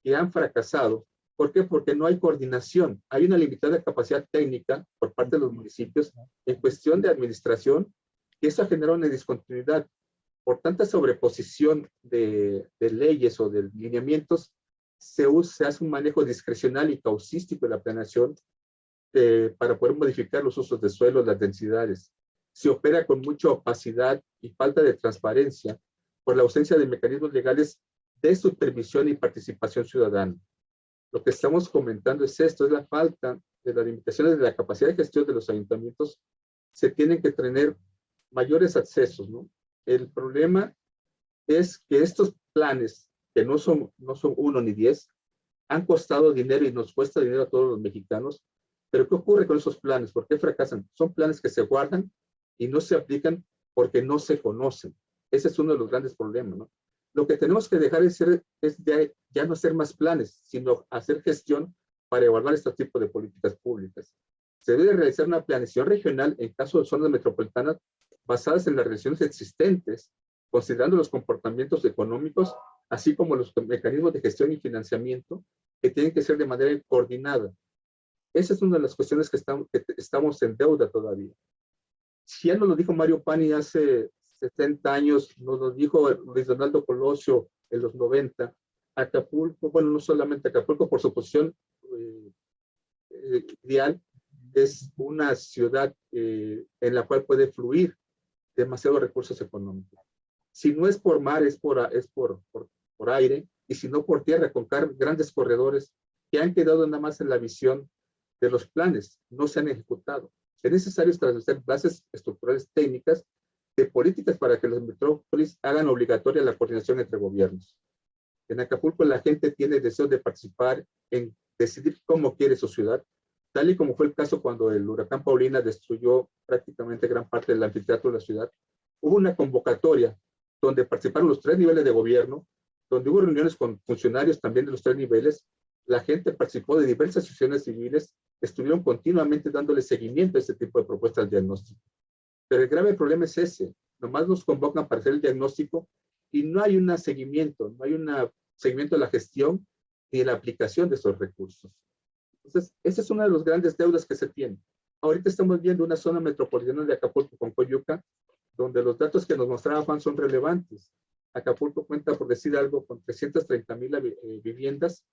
que han fracasado. ¿Por qué? Porque no hay coordinación. Hay una limitada capacidad técnica por parte de los municipios en cuestión de administración, y eso ha generado una discontinuidad. Por tanta sobreposición de leyes o de lineamientos, se hace un manejo discrecional y causístico de la planeación para poder modificar los usos de suelo, las densidades. Se opera con mucha opacidad y falta de transparencia por la ausencia de mecanismos legales de supervisión y participación ciudadana. Lo que estamos comentando es esto, es la falta de las limitaciones de la capacidad de gestión de los ayuntamientos. Se tienen que tener mayores accesos, ¿no? El problema es que estos planes, que no son 1 ni 10, han costado dinero y nos cuesta dinero a todos los mexicanos. Pero ¿qué ocurre con esos planes? ¿Por qué fracasan? Son planes que se guardan y no se aplican porque no se conocen. Ese es uno de los grandes problemas, ¿no? Lo que tenemos que dejar es ya no hacer más planes, sino hacer gestión para evaluar este tipo de políticas públicas. Se debe realizar una planeación regional en caso de zonas metropolitanas basadas en las relaciones existentes, considerando los comportamientos económicos, así como los mecanismos de gestión y financiamiento, que tienen que ser de manera coordinada. Esa es una de las cuestiones que estamos en deuda todavía. Si ya nos lo dijo Mario Pani hace 70 años, nos lo dijo Luis Donaldo Colosio en los 90, Acapulco, bueno, no solamente Acapulco, por su posición ideal, es una ciudad en la cual puede fluir demasiados recursos económicos. Si no es por mar, es por aire, y si no por tierra, con grandes corredores que han quedado nada más en la visión de los planes, no se han ejecutado. Es necesario establecer bases estructurales técnicas de políticas para que las metrópolis hagan obligatoria la coordinación entre gobiernos. En Acapulco la gente tiene deseo de participar en decidir cómo quiere su ciudad, tal y como fue el caso cuando el huracán Paulina destruyó prácticamente gran parte del anfiteatro de la ciudad. Hubo una convocatoria donde participaron los 3 niveles de gobierno, donde hubo reuniones con funcionarios también de los 3 niveles. La gente participó de diversas asociaciones civiles, estuvieron continuamente dándole seguimiento a este tipo de propuestas de diagnóstico. Pero el grave problema es ese. Nomás nos convocan para hacer el diagnóstico y no hay un seguimiento, no hay un seguimiento de la gestión y de la aplicación de esos recursos. Entonces, esa es una de las grandes deudas que se tiene. Ahorita estamos viendo una zona metropolitana de Acapulco con Coyuca, donde los datos que nos mostraba Juan son relevantes. Acapulco cuenta, por decir algo, con 330,000 viviendas,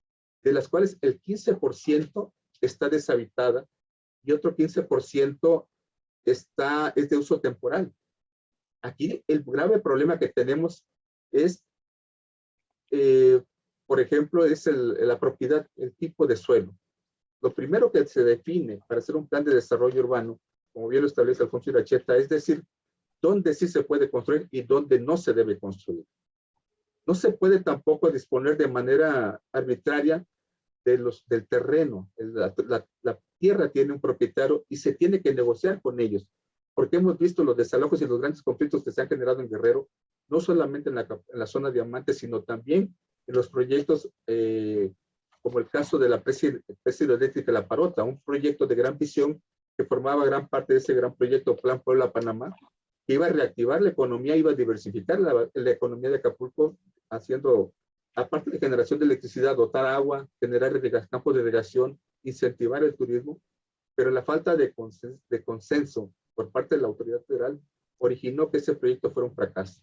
de las cuales el 15% está deshabitada y otro 15% es de uso temporal. Aquí el grave problema que tenemos es, por ejemplo, es la propiedad, el tipo de suelo. Lo primero que se define para hacer un plan de desarrollo urbano, como bien lo establece Alfonso Iracheta, es decir, dónde sí se puede construir y dónde no se debe construir. No se puede tampoco disponer de manera arbitraria del terreno. La tierra tiene un propietario y se tiene que negociar con ellos, porque hemos visto los desalojos y los grandes conflictos que se han generado en Guerrero, no solamente en la zona Diamante, sino también en los proyectos como el caso de la presa hidroeléctrica La Parota, un proyecto de gran visión que formaba gran parte de ese gran proyecto Plan Puebla-Panamá, que iba a reactivar la economía, iba a diversificar la economía de Acapulco, haciendo, aparte de generación de electricidad, dotar agua, generar campos de irrigación, incentivar el turismo, pero la falta de consenso por parte de la autoridad federal originó que ese proyecto fuera un fracaso.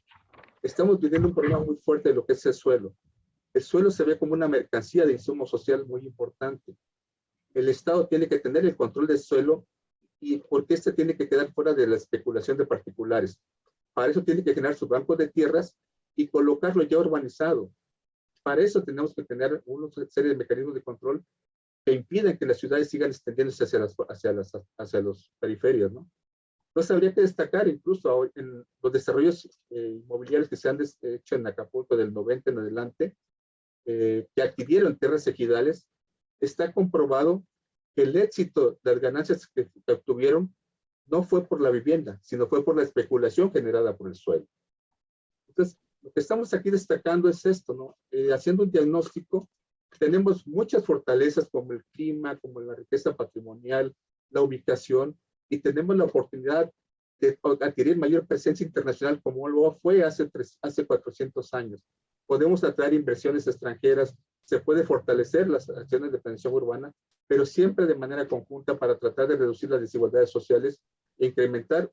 Estamos viviendo un problema muy fuerte de lo que es el suelo. El suelo se ve como una mercancía de insumo social muy importante. El Estado tiene que tener el control del suelo y porque este tiene que quedar fuera de la especulación de particulares. Para eso tiene que generar su banco de tierras y colocarlo ya urbanizado. Para eso tenemos que tener una serie de mecanismos de control que impiden que las ciudades sigan extendiéndose hacia los periferias, ¿no? Entonces habría que destacar incluso en los desarrollos inmobiliarios que se han hecho en Acapulco del 90 en adelante, que adquirieron tierras ejidales, está comprobado que el éxito, las ganancias que obtuvieron, no fue por la vivienda, sino fue por la especulación generada por el suelo. Entonces, lo que estamos aquí destacando es esto, ¿no? Haciendo un diagnóstico, tenemos muchas fortalezas como el clima, como la riqueza patrimonial, la ubicación, y tenemos la oportunidad de adquirir mayor presencia internacional como lo fue hace 400 años. Podemos atraer inversiones extranjeras, se puede fortalecer las acciones de planeación urbana, pero siempre de manera conjunta para tratar de reducir las desigualdades sociales e incrementar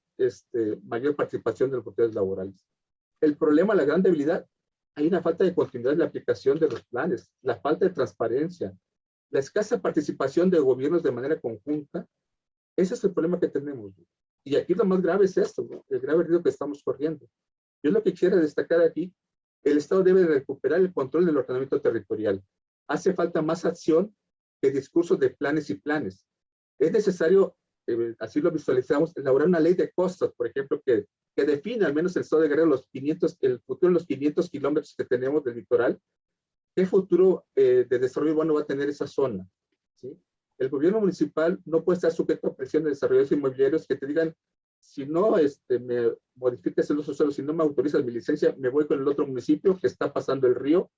mayor participación de las oportunidades laborales. El problema, la gran debilidad, hay una falta de continuidad en la aplicación de los planes, la falta de transparencia, la escasa participación de gobiernos de manera conjunta. Ese es el problema que tenemos. Y aquí lo más grave es esto, ¿no? El grave riesgo que estamos corriendo. Yo lo que quiero destacar aquí, el Estado debe recuperar el control del ordenamiento territorial. Hace falta más acción que discursos de planes y planes. Es necesario, así lo visualizamos, elaborar una ley de costas, por ejemplo, que define al menos el Estado de Guerrero el futuro en los 500 kilómetros que tenemos del litoral. ¿Qué futuro de desarrollo urbano va a tener esa zona? ¿Sí? El gobierno municipal no puede estar sujeto a presión de desarrolladores inmobiliarios que te digan, si no me modificas el uso de suelo, si no me autorizas mi licencia, me voy con el otro municipio que está pasando el río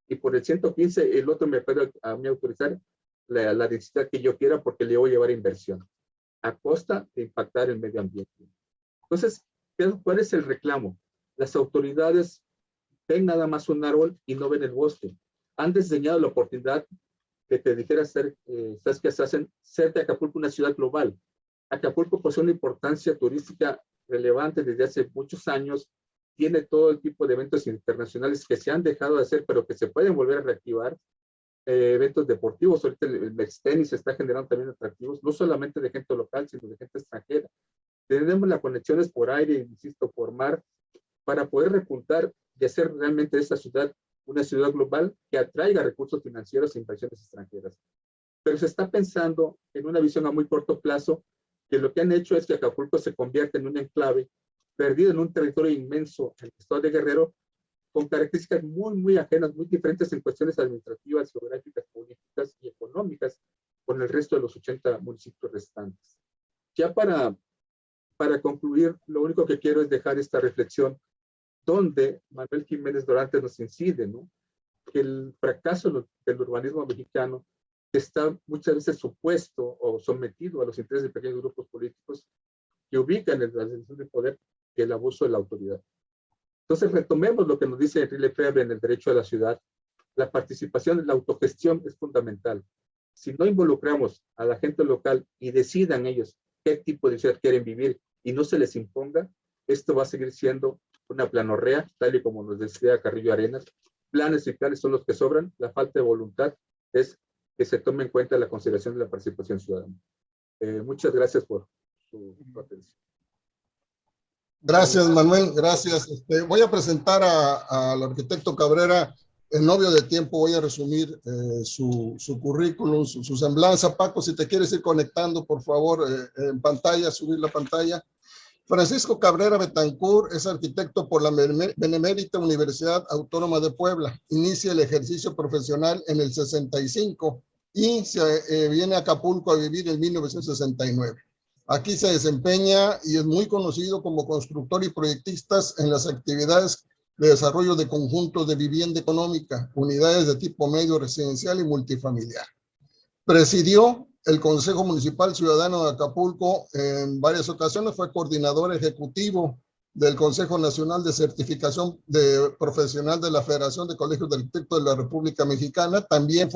y por el 115 el otro me puede a mí autorizar la densidad que yo quiera porque le voy a llevar inversión a costa de impactar el medio ambiente. Entonces, ¿cuál es el reclamo? Las autoridades ven nada más un árbol y no ven el bosque. Han diseñado la oportunidad que te dijera ¿sabes qué hacen? Ser de Acapulco una ciudad global. Acapulco posee una importancia turística relevante desde hace muchos años, tiene todo el tipo de eventos internacionales que se han dejado de hacer, pero que se pueden volver a reactivar, eventos deportivos, ahorita el Mextenis está generando también atractivos, no solamente de gente local, sino de gente extranjera. Tenemos las conexiones por aire, insisto, por mar, para poder repuntar y hacer realmente esta ciudad una ciudad global que atraiga recursos financieros e inversiones extranjeras. Pero se está pensando en una visión a muy corto plazo, que lo que han hecho es que Acapulco se convierta en un enclave perdido en un territorio inmenso en el estado de Guerrero, con características muy, muy ajenas, muy diferentes en cuestiones administrativas, geográficas, políticas y económicas con el resto de los 80 municipios restantes. Ya para concluir, lo único que quiero es dejar esta reflexión donde Manuel Jiménez Dorantes nos incide, ¿no? Que el fracaso del urbanismo mexicano, que está muchas veces supuesto o sometido a los intereses de pequeños grupos políticos, que ubican en la relación de poder que el abuso de la autoridad. Entonces, retomemos lo que nos dice Henri Lefebvre en el derecho a la ciudad. La participación en la autogestión es fundamental. Si no involucramos a la gente local y decidan ellos qué tipo de ciudad quieren vivir y no se les imponga, esto va a seguir siendo una planorrea, tal y como nos decía Carrillo Arenas. Planes y planes son los que sobran, la falta de voluntad es que se tome en cuenta la consideración de la participación ciudadana. Muchas gracias por su atención.
Gracias, Manuel, gracias. Voy a presentar al arquitecto Cabrera. En novio de tiempo voy a resumir su currículum, su semblanza. Paco, si te quieres ir conectando, por favor, en pantalla, subir la pantalla. Francisco Cabrera Betancourt es arquitecto por la Benemérita Universidad Autónoma de Puebla. Inicia el ejercicio profesional en el 65 y se viene a Acapulco a vivir en 1969. Aquí se desempeña y es muy conocido como constructor y proyectista en las actividades de desarrollo de conjuntos de vivienda económica, unidades de tipo medio residencial y multifamiliar. Presidió el Consejo Municipal Ciudadano de Acapulco en varias ocasiones, fue coordinador ejecutivo del Consejo Nacional de Certificación Profesional de la Federación de Colegios de Arquitectos de la República Mexicana, también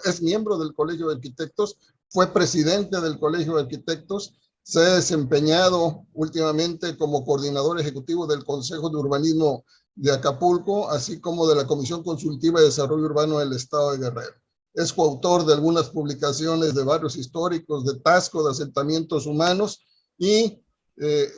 es miembro del Colegio de Arquitectos, fue presidente del Colegio de Arquitectos, se ha desempeñado últimamente como coordinador ejecutivo del Consejo de Urbanismo de Acapulco, así como de la Comisión Consultiva de Desarrollo Urbano del Estado de Guerrero. Es coautor de algunas publicaciones de barrios históricos, de Tasco, de asentamientos humanos y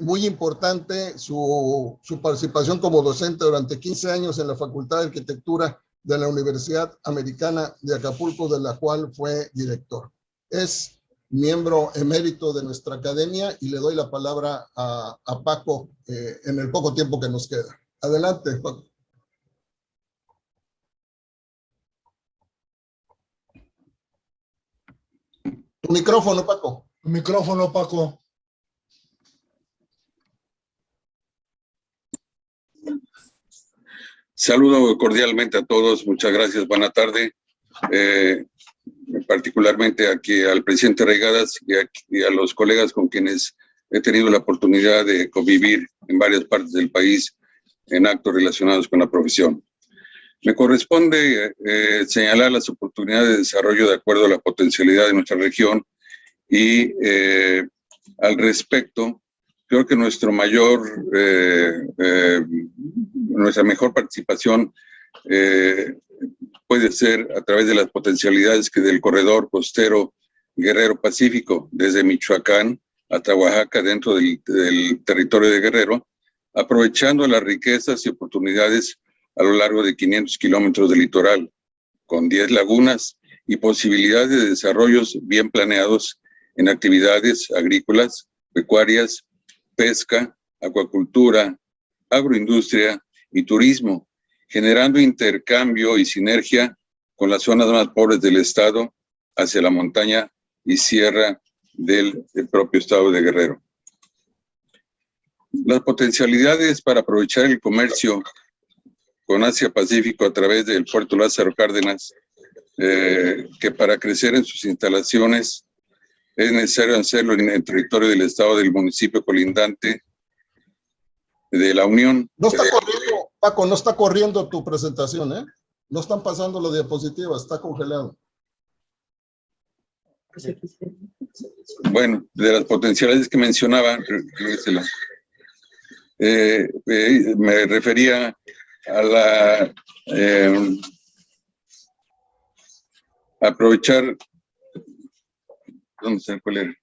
muy importante su participación como docente durante 15 años en la Facultad de Arquitectura de la Universidad Americana de Acapulco, de la cual fue director. Es miembro emérito de nuestra academia y le doy la palabra a Paco en el poco tiempo que nos queda. Adelante, Paco. Tu micrófono, Paco.
Tu micrófono, Paco.
Saludo cordialmente a todos, muchas gracias, buena tarde. Particularmente aquí al presidente Regadas y a los colegas con quienes he tenido la oportunidad de convivir en varias partes del país en actos relacionados con la profesión. Me corresponde señalar las oportunidades de desarrollo de acuerdo a la potencialidad de nuestra región y al respecto, creo que nuestra mejor participación puede ser a través de las potencialidades que del corredor costero Guerrero-Pacífico, desde Michoacán hasta Oaxaca, dentro del territorio de Guerrero, aprovechando las riquezas y oportunidades a lo largo de 500 kilómetros de litoral, con 10 lagunas y posibilidades de desarrollos bien planeados en actividades agrícolas, pecuarias, pesca, acuacultura, agroindustria y turismo, generando intercambio y sinergia con las zonas más pobres del estado hacia la montaña y sierra del propio estado de Guerrero. Las potencialidades para aprovechar el comercio con Asia-Pacífico a través del puerto Lázaro Cárdenas, que para crecer en sus instalaciones es necesario hacerlo en el territorio del estado, del municipio colindante, de la Unión.
No está corriendo, Paco, no está corriendo tu presentación, ¿eh? No están pasando las diapositivas, está congelado.
Bueno, de las potencialidades que mencionaba, me refería a la aprovechar, ¿dónde está? ¿Cuál era?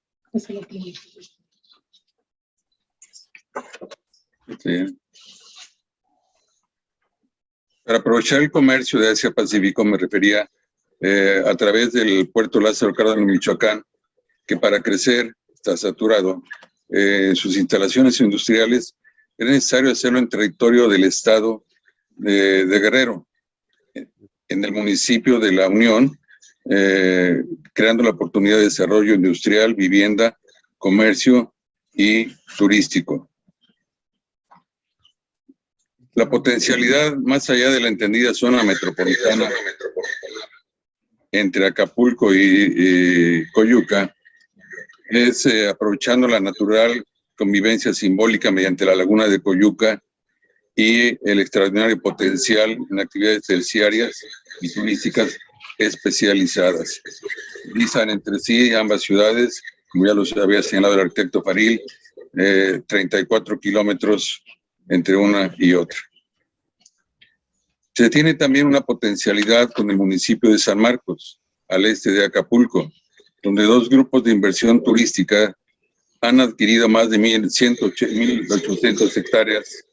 Sí. Para aprovechar el comercio de Asia-Pacífico me refería a través del puerto Lázaro Cárdenas, Michoacán, que para crecer está saturado. Sus instalaciones industriales es necesario hacerlo en territorio del estado de Guerrero, en el municipio de La Unión, creando la oportunidad de desarrollo industrial, vivienda, comercio y turístico. La potencialidad más allá de la entendida zona metropolitana entre Acapulco y Coyuca es aprovechando la natural convivencia simbólica mediante la laguna de Coyuca y el extraordinario potencial en actividades terciarias y turísticas especializadas. Divisan entre sí ambas ciudades, como ya lo había señalado el arquitecto Faril, 34 kilómetros entre una y otra. Se tiene también una potencialidad con el municipio de San Marcos, al este de Acapulco, donde dos grupos de inversión turística han adquirido más de 1.800 hectáreas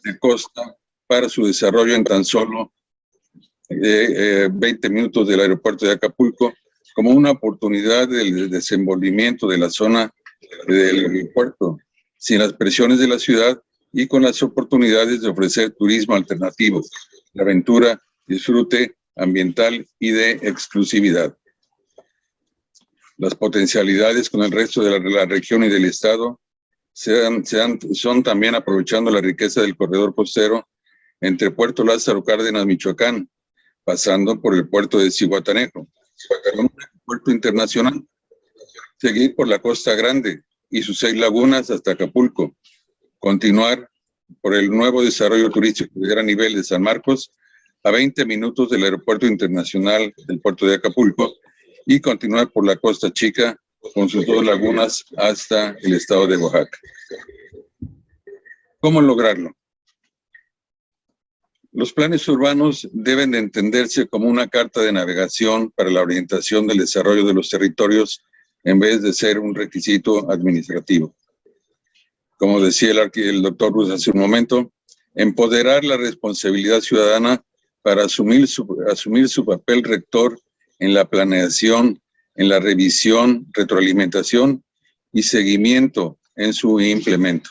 de costa para su desarrollo en tan solo 20 minutos del aeropuerto de Acapulco, como una oportunidad del desenvolvimiento de la zona del aeropuerto, sin las presiones de la ciudad y con las oportunidades de ofrecer turismo alternativo, de aventura, disfrute ambiental y de exclusividad. Las potencialidades con el resto de la región y del estado son también aprovechando la riqueza del corredor costero entre Puerto Lázaro Cárdenas, Michoacán, pasando por el puerto de Zihuatanejo, un puerto internacional, seguir por la Costa Grande y sus 6 lagunas hasta Acapulco, continuar por el nuevo desarrollo turístico de gran nivel de San Marcos, a 20 minutos del aeropuerto internacional del puerto de Acapulco, y continuar por la Costa Chica con sus 2 lagunas hasta el estado de Oaxaca. ¿Cómo lograrlo? Los planes urbanos deben de entenderse como una carta de navegación para la orientación del desarrollo de los territorios en vez de ser un requisito administrativo. Como decía el doctor Ruz hace un momento, empoderar la responsabilidad ciudadana para asumir su papel rector en la planeación, en la revisión, retroalimentación y seguimiento en su implemento.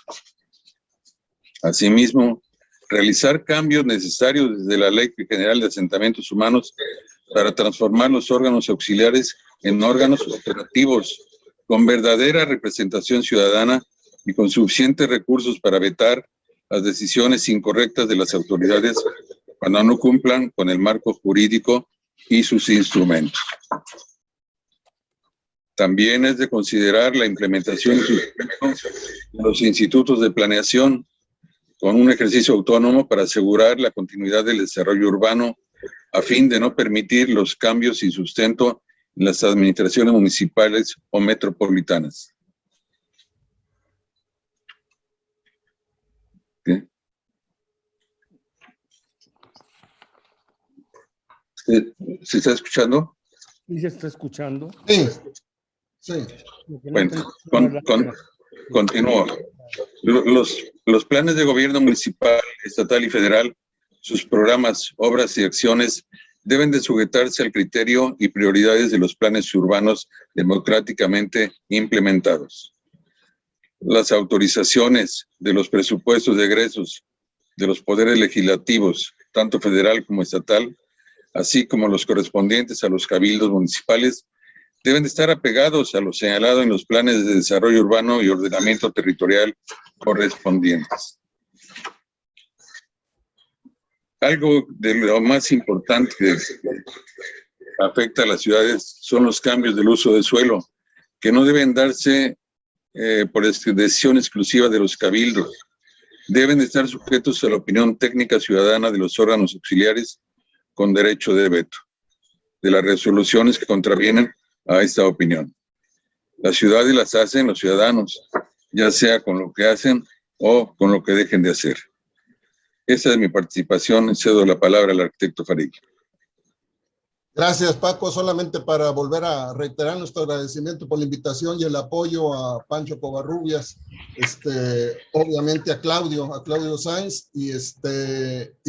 Asimismo, realizar cambios necesarios desde la Ley General de Asentamientos Humanos para transformar los órganos auxiliares en órganos operativos con verdadera representación ciudadana y con suficientes recursos para vetar las decisiones incorrectas de las autoridades cuando no cumplan con el marco jurídico y sus instrumentos. También es de considerar la implementación de los institutos de planeación con un ejercicio autónomo para asegurar la continuidad del desarrollo urbano a fin de no permitir los cambios sin sustento en las administraciones municipales o metropolitanas. ¿Qué? ¿Se está escuchando?
¿Sí se está escuchando?
Sí, sí.
Bueno, continúo. Los planes de gobierno municipal, estatal y federal, sus programas, obras y acciones deben de sujetarse al criterio y prioridades de los planes urbanos democráticamente implementados. Las autorizaciones de los presupuestos de egresos de los poderes legislativos, tanto federal como estatal, así como los correspondientes a los cabildos municipales, deben de estar apegados a lo señalado en los planes de desarrollo urbano y ordenamiento territorial correspondientes. Algo de lo más importante que afecta a las ciudades son los cambios del uso de suelo, que no deben darse por decisión exclusiva de los cabildos. Deben de estar sujetos a la opinión técnica ciudadana de los órganos auxiliares con derecho de veto, de las resoluciones que contravienen a esta opinión. Las ciudades las hacen los ciudadanos, ya sea con lo que hacen o con lo que dejen de hacer. Esa es mi participación. Cedo la palabra al arquitecto Faril.
Gracias, Paco. Solamente para volver a reiterar nuestro agradecimiento por la invitación y el apoyo a Pancho Covarrubias, obviamente a Claudio Sáenz, y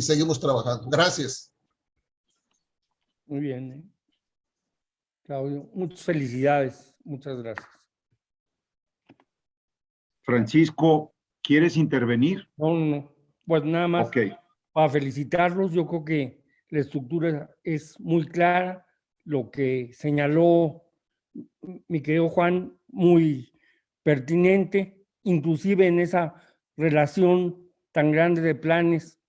seguimos trabajando. Gracias.
Muy bien, Claudio, muchas felicidades. Muchas gracias.
Francisco, ¿quieres intervenir?
No. Pues nada más para felicitarlos. Yo creo que la estructura es muy clara. Lo que señaló mi querido Juan, muy pertinente, inclusive en esa relación tan grande de planes,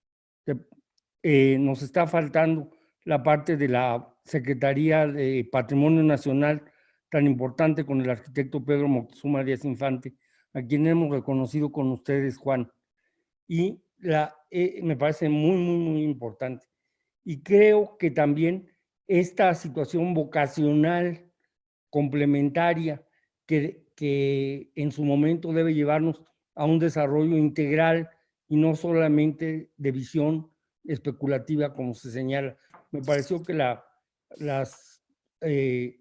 que nos está faltando la parte de la Secretaría de Patrimonio Nacional, tan importante, con el arquitecto Pedro Moctezuma Díaz Infante a quien hemos reconocido con ustedes, Juan. Y me parece muy, muy, muy importante. Y creo que también esta situación vocacional complementaria que en su momento debe llevarnos a un desarrollo integral y no solamente de visión especulativa, como se señala. Me pareció que las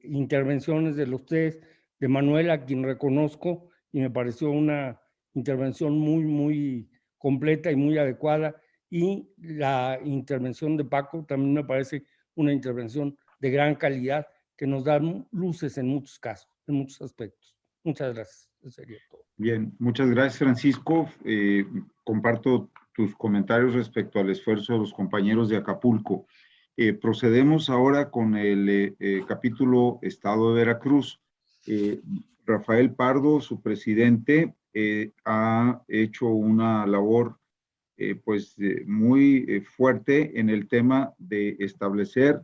intervenciones de ustedes, de Manuel, a quien reconozco, y me pareció una intervención muy, muy completa y muy adecuada, y la intervención de Paco también me parece una intervención de gran calidad que nos da luces en muchos casos, en muchos aspectos. Muchas gracias. Eso sería todo.
Bien, muchas gracias, Francisco. Comparto tus comentarios respecto al esfuerzo de los compañeros de Acapulco. Procedemos ahora con el capítulo Estado de Veracruz. Rafael Pardo, su presidente, ha hecho una labor muy fuerte en el tema de establecer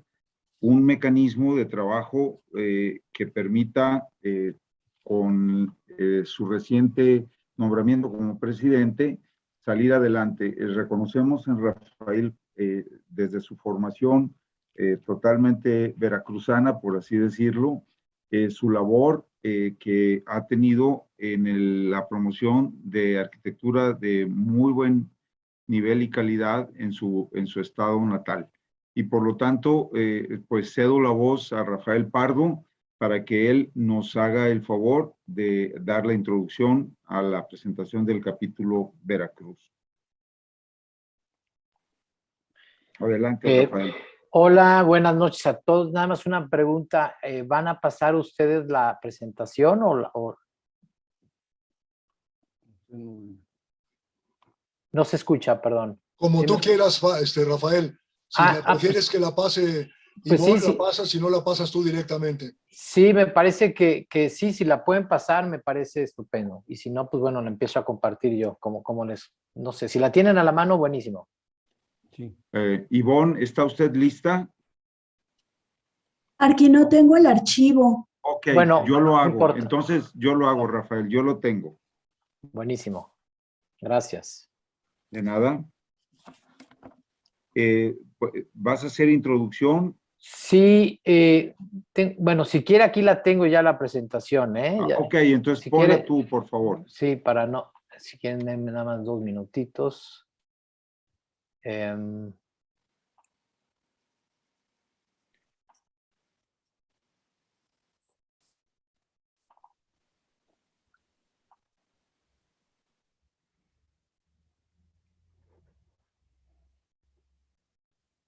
un mecanismo de trabajo que permita, con su reciente nombramiento como presidente, salir adelante. Reconocemos en Rafael, desde su formación totalmente veracruzana, por así decirlo, su labor que ha tenido en la promoción de arquitectura de muy buen nivel y calidad en su estado natal. Y por lo tanto, pues cedo la voz a Rafael Pardo para que él nos haga el favor de dar la introducción a la presentación del capítulo Veracruz. Adelante, Rafael.
Hola, buenas noches a todos. Nada más una pregunta. ¿Van a pasar ustedes la presentación o... No se escucha, perdón.
Como
¿Sí
tú
me...
quieras, Rafael. Si prefieres
pues,
que la pase
pues
Ivonne,
sí,
la pasas, si no la pasas tú directamente.
Sí, me parece que sí, si la pueden pasar, me parece estupendo. Y si no, pues bueno, la empiezo a compartir yo, como les... No sé, si la tienen a la mano, buenísimo.
Sí.
Ivonne, ¿está usted lista?
Aquí no tengo el archivo.
Ok,
bueno,
yo lo hago.
importa.
Entonces, yo lo hago, Rafael. Yo lo tengo.
Buenísimo. Gracias.
De nada. ¿Vas a hacer introducción?
Sí, bueno, si quiere aquí la tengo ya la presentación,
Ok, entonces
si
ponla
quiere,
tú, por favor.
Sí, para no, si quieren denme nada más 2 minutitos.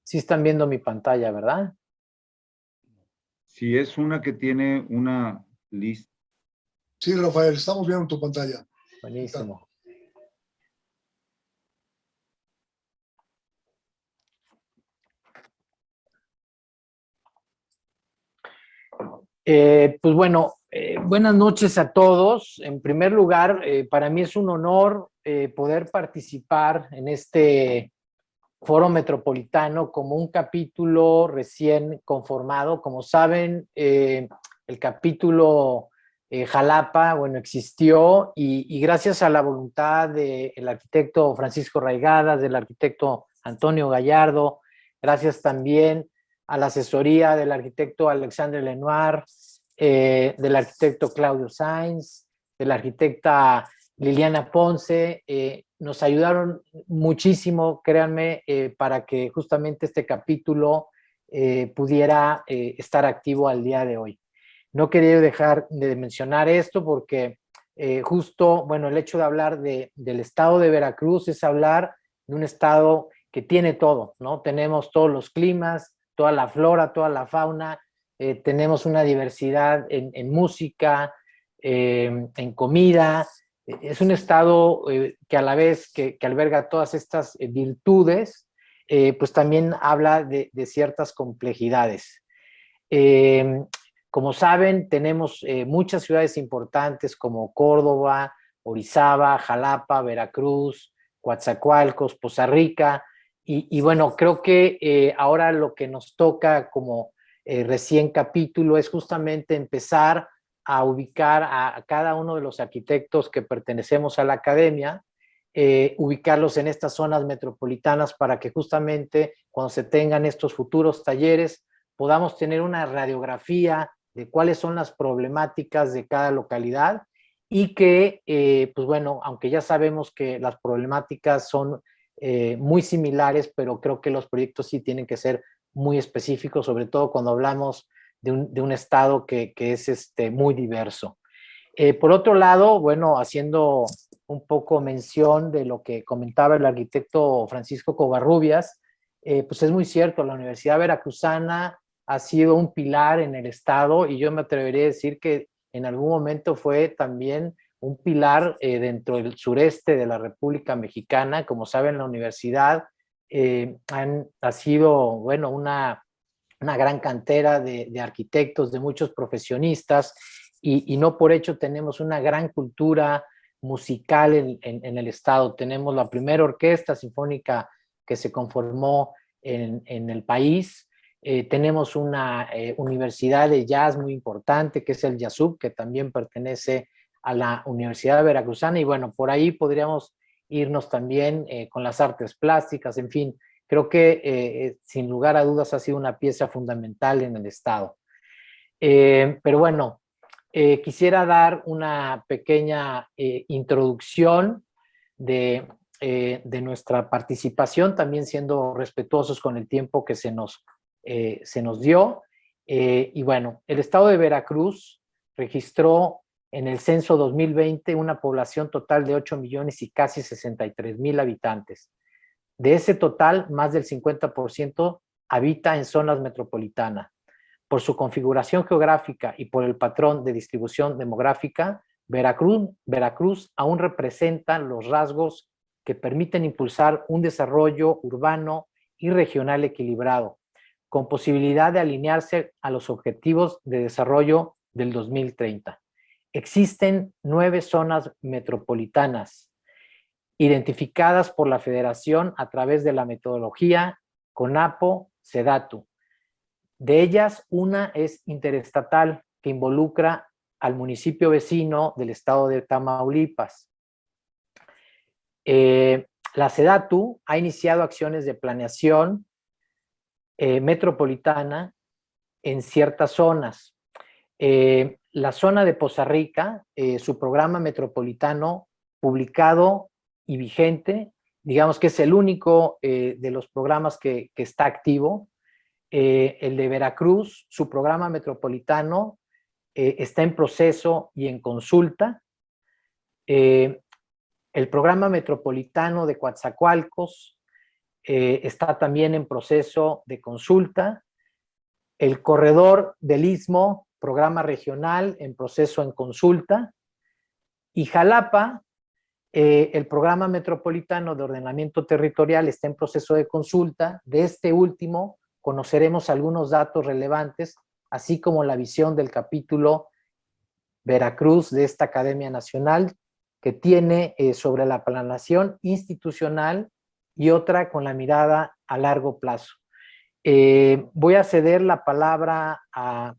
Sí están viendo mi pantalla, ¿verdad?
Si es una que tiene una lista.
Sí, Rafael, estamos viendo tu pantalla.
Buenísimo. Pues bueno, buenas noches a todos. En primer lugar, para mí es un honor poder participar en este Foro Metropolitano como un capítulo recién conformado. Como saben, el capítulo Jalapa, bueno, existió y gracias a la voluntad del arquitecto Francisco Raigadas, del arquitecto Antonio Gallardo, gracias también a la asesoría del arquitecto Alexandre Lenoir, del arquitecto Claudio Sainz, de la arquitecta Liliana Ponce, nos ayudaron muchísimo, créanme, para que justamente este capítulo pudiera estar activo al día de hoy. No quería dejar de mencionar esto porque justo, bueno, el hecho de hablar del estado de Veracruz es hablar de un estado que tiene todo, ¿no? Tenemos todos los climas, toda la flora, toda la fauna, tenemos una diversidad en música, en comida. Es un estado que a la vez que alberga todas estas virtudes, pues también habla de ciertas complejidades. Como saben, tenemos muchas ciudades importantes como Córdoba, Orizaba, Jalapa, Veracruz, Coatzacoalcos, Poza Rica, y bueno, creo que ahora lo que nos toca como recién capítulo es justamente empezar a ubicar a cada uno de los arquitectos que pertenecemos a la academia, ubicarlos en estas zonas metropolitanas para que justamente cuando se tengan estos futuros talleres podamos tener una radiografía de cuáles son las problemáticas de cada localidad y que, pues bueno, aunque ya sabemos que las problemáticas son muy similares, pero creo que los proyectos sí tienen que ser muy específicos, sobre todo cuando hablamos de un estado que es muy diverso. Por otro lado, bueno, haciendo un poco mención de lo que comentaba el arquitecto Francisco Covarrubias, pues es muy cierto, la Universidad Veracruzana ha sido un pilar en el estado y yo me atrevería a decir que en algún momento fue también un pilar dentro del sureste de la República Mexicana. Como saben, la universidad ha sido, bueno, una gran cantera de arquitectos, de muchos profesionistas, y no por hecho tenemos una gran cultura musical en el estado. Tenemos la primera orquesta sinfónica que se conformó en el país. Tenemos una universidad de jazz muy importante, que es el Jazzub, que también pertenece a la Universidad Veracruzana, y bueno, por ahí podríamos irnos también con las artes plásticas, en fin. Creo que sin lugar a dudas ha sido una pieza fundamental en el estado. Pero bueno, quisiera dar una pequeña introducción de nuestra participación, también siendo respetuosos con el tiempo que se nos dio. Y bueno, el estado de Veracruz registró en el censo 2020 una población total de 8 millones y casi 63,000 habitantes. De ese total, más del 50% habita en zonas metropolitanas. Por su configuración geográfica y por el patrón de distribución demográfica, Veracruz aún representa los rasgos que permiten impulsar un desarrollo urbano y regional equilibrado, con posibilidad de alinearse a los objetivos de desarrollo del 2030. Existen 9 zonas metropolitanas identificadas por la Federación a través de la metodología CONAPO-SEDATU. De ellas, una es interestatal, que involucra al municipio vecino del estado de Tamaulipas. La SEDATU ha iniciado acciones de planeación metropolitana en ciertas zonas. La zona de Poza Rica, su programa metropolitano publicado y vigente, digamos que es el único de los programas que está activo. El de Veracruz, su programa metropolitano está en proceso y en consulta. El programa metropolitano de Coatzacoalcos está también en proceso de consulta. El corredor del Istmo, programa regional en proceso en consulta. Y Jalapa, el programa metropolitano de ordenamiento territorial está en proceso de consulta. De este último conoceremos algunos datos relevantes, así como la visión del capítulo Veracruz de esta Academia Nacional, que tiene sobre la planeación institucional y otra con la mirada a largo plazo. Voy a ceder la palabra a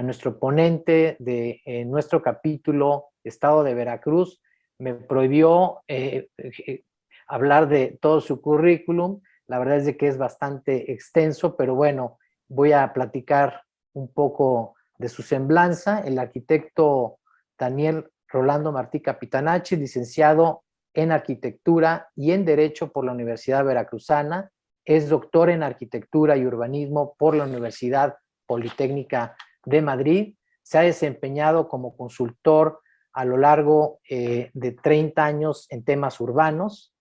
nuestro ponente de nuestro capítulo Estado de Veracruz. Me prohibió hablar de todo su currículum. La verdad es de que es bastante extenso, pero bueno, voy a platicar un poco de su semblanza. El arquitecto Daniel Rolando Martí Capitanache, licenciado en Arquitectura y en Derecho por la Universidad Veracruzana, es doctor en Arquitectura y Urbanismo por la Universidad Politécnica de Madrid. Se ha desempeñado como consultor a lo largo de 30 años en temas urbanos.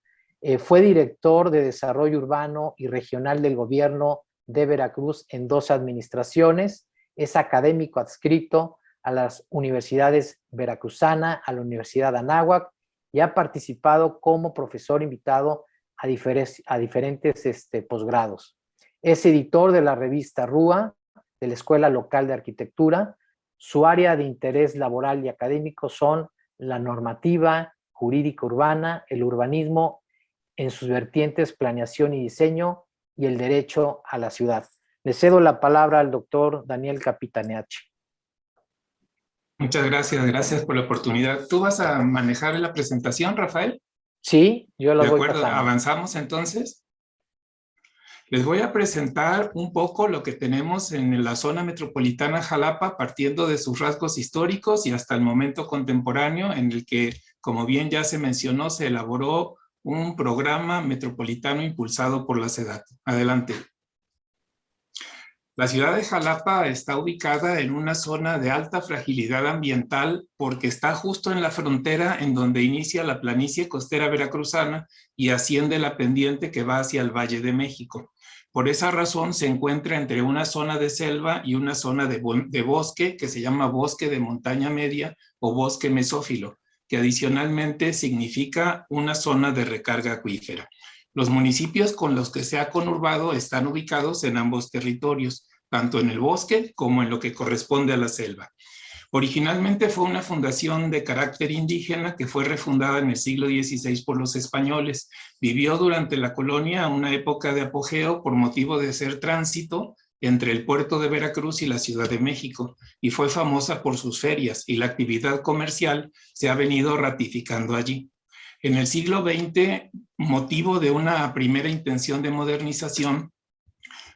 Fue director de Desarrollo Urbano y Regional del Gobierno de Veracruz en 2 administraciones. Es académico adscrito a las universidades veracruzana, a la Universidad de Anáhuac, y ha participado como profesor invitado a diferentes posgrados. Es editor de la revista RUA, de la Escuela Local de Arquitectura. Su área de interés laboral y académico son la normativa jurídica urbana, el urbanismo en sus vertientes planeación y diseño, y el derecho a la ciudad. Le cedo la palabra al doctor Daniel Capitanache.
Muchas gracias, gracias por la oportunidad. ¿Tú vas a manejar la presentación, Rafael?
Sí, yo la
De
voy
acuerdo,
pasando.
avanzamos entonces. Les voy a presentar un poco lo que tenemos en la zona metropolitana Jalapa, partiendo de sus rasgos históricos y hasta el momento contemporáneo en el que, como bien ya se mencionó, se elaboró un programa metropolitano impulsado por la SEDATU. Adelante. La ciudad de Jalapa está ubicada en una zona de alta fragilidad ambiental porque está justo en la frontera en donde inicia la planicie costera veracruzana y asciende la pendiente que va hacia el Valle de México. Por esa razón se encuentra entre una zona de selva y una zona de bosque que se llama bosque de montaña media o bosque mesófilo, que adicionalmente significa una zona de recarga acuífera. Los municipios con los que se ha conurbado están ubicados en ambos territorios, tanto en el bosque como en lo que corresponde a la selva. Originalmente fue una fundación de carácter indígena que fue refundada en el siglo XVI por los españoles. Vivió durante la colonia una época de apogeo por motivo de hacer tránsito entre el puerto de Veracruz y la Ciudad de México, y fue famosa por sus ferias, y la actividad comercial se ha venido ratificando allí. En el siglo XX, motivo de una primera intención de modernización,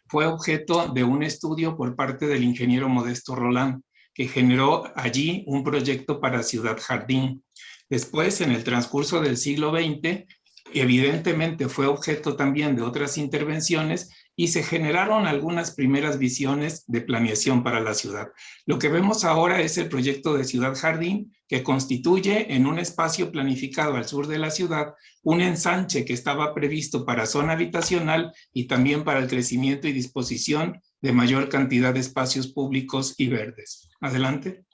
fue objeto de un estudio por parte del ingeniero Modesto Roland, que generó allí un proyecto para Ciudad Jardín. Después, en el transcurso del siglo XX, evidentemente fue objeto también de otras intervenciones y se generaron algunas primeras visiones de planeación para la ciudad. Lo que vemos ahora es el proyecto de Ciudad Jardín, que constituye en un espacio planificado al sur de la ciudad un ensanche que estaba previsto para zona habitacional y también para el crecimiento y disposición de mayor cantidad de espacios públicos y verdes. Adelante.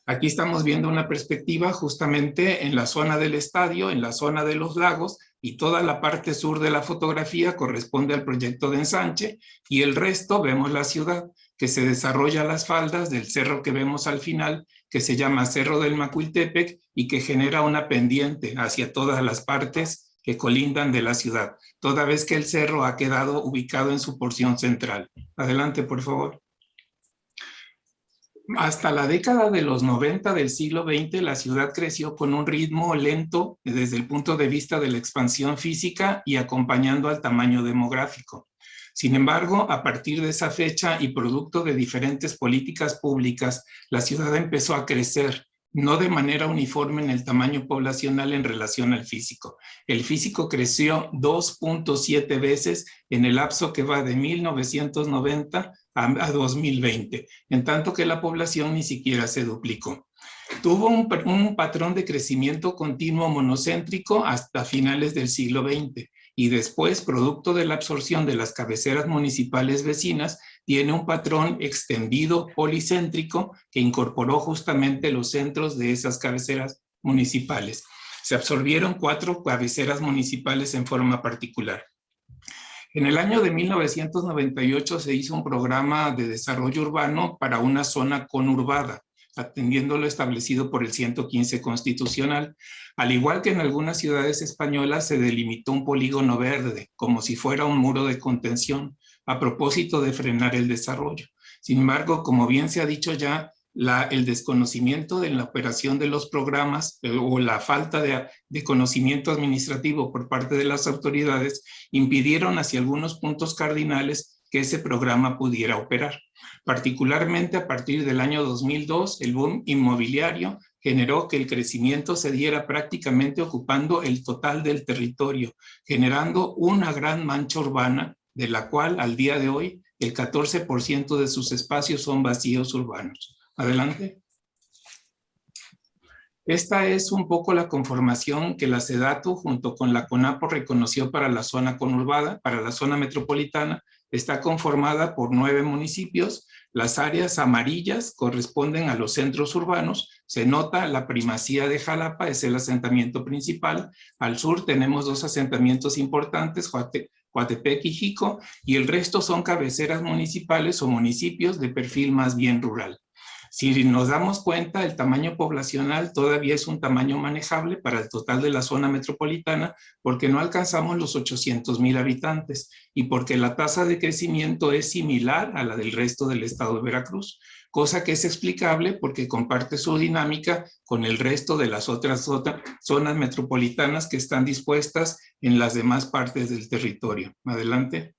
Aquí estamos viendo una perspectiva justamente en la zona del estadio, en la zona de los lagos, y toda la parte sur de la fotografía corresponde al proyecto de ensanche, y el resto vemos la ciudad, que se desarrolla a las faldas del cerro que vemos al final, que se llama Cerro del Macuiltepec, y que genera una pendiente hacia todas las partes que colindan de la ciudad, toda vez que el cerro ha quedado ubicado en su porción central. Adelante, por favor. Hasta la década de los 90 del siglo XX, la ciudad creció con un ritmo lento desde el punto de vista de la expansión física y acompañando al tamaño demográfico. Sin embargo, a partir de esa fecha y producto de diferentes políticas públicas, la ciudad empezó a crecer, no de manera uniforme en el tamaño poblacional en relación al físico. El físico creció 2.7 veces en el lapso que va de 1990 a 2020, en tanto que la población ni siquiera se duplicó. Tuvo un patrón de crecimiento continuo monocéntrico hasta finales del siglo XX, y después, producto de la absorción de las cabeceras municipales vecinas, tiene un patrón extendido policéntrico que incorporó justamente los centros de esas cabeceras municipales. Se absorbieron 4 cabeceras municipales en forma particular. En el año de 1998 se hizo un programa de desarrollo urbano para una zona conurbada, atendiendo lo establecido por el 115 constitucional. Al igual que en algunas ciudades españolas, se delimitó un polígono verde, como si fuera un muro de contención, a propósito de frenar el desarrollo. Sin embargo, como bien se ha dicho ya, el desconocimiento de la operación de los programas o la falta de conocimiento administrativo por parte de las autoridades impidieron hacia algunos puntos cardinales que ese programa pudiera operar. Particularmente a partir del año 2002, el boom inmobiliario generó que el crecimiento se diera prácticamente ocupando el total del territorio, generando una gran mancha urbana, de la cual al día de hoy el 14% de sus espacios son vacíos urbanos. Adelante. Esta es un poco la conformación que la SEDATU junto con la CONAPO reconoció para la zona conurbada, para la zona metropolitana. Está conformada por 9 municipios. Las áreas amarillas corresponden a los centros urbanos. Se nota la primacía de Jalapa, es el asentamiento principal. Al sur tenemos 2 asentamientos importantes, Coatepec y Jico, y el resto son cabeceras municipales o municipios de perfil más bien rural. Si nos damos cuenta, el tamaño poblacional todavía es un tamaño manejable para el total de la zona metropolitana porque no alcanzamos los 800,000 habitantes y porque la tasa de crecimiento es similar a la del resto del estado de Veracruz. cosa que es explicable porque comparte su dinámica con el resto de las otras zonas metropolitanas que están dispuestas en las demás partes del territorio. Adelante.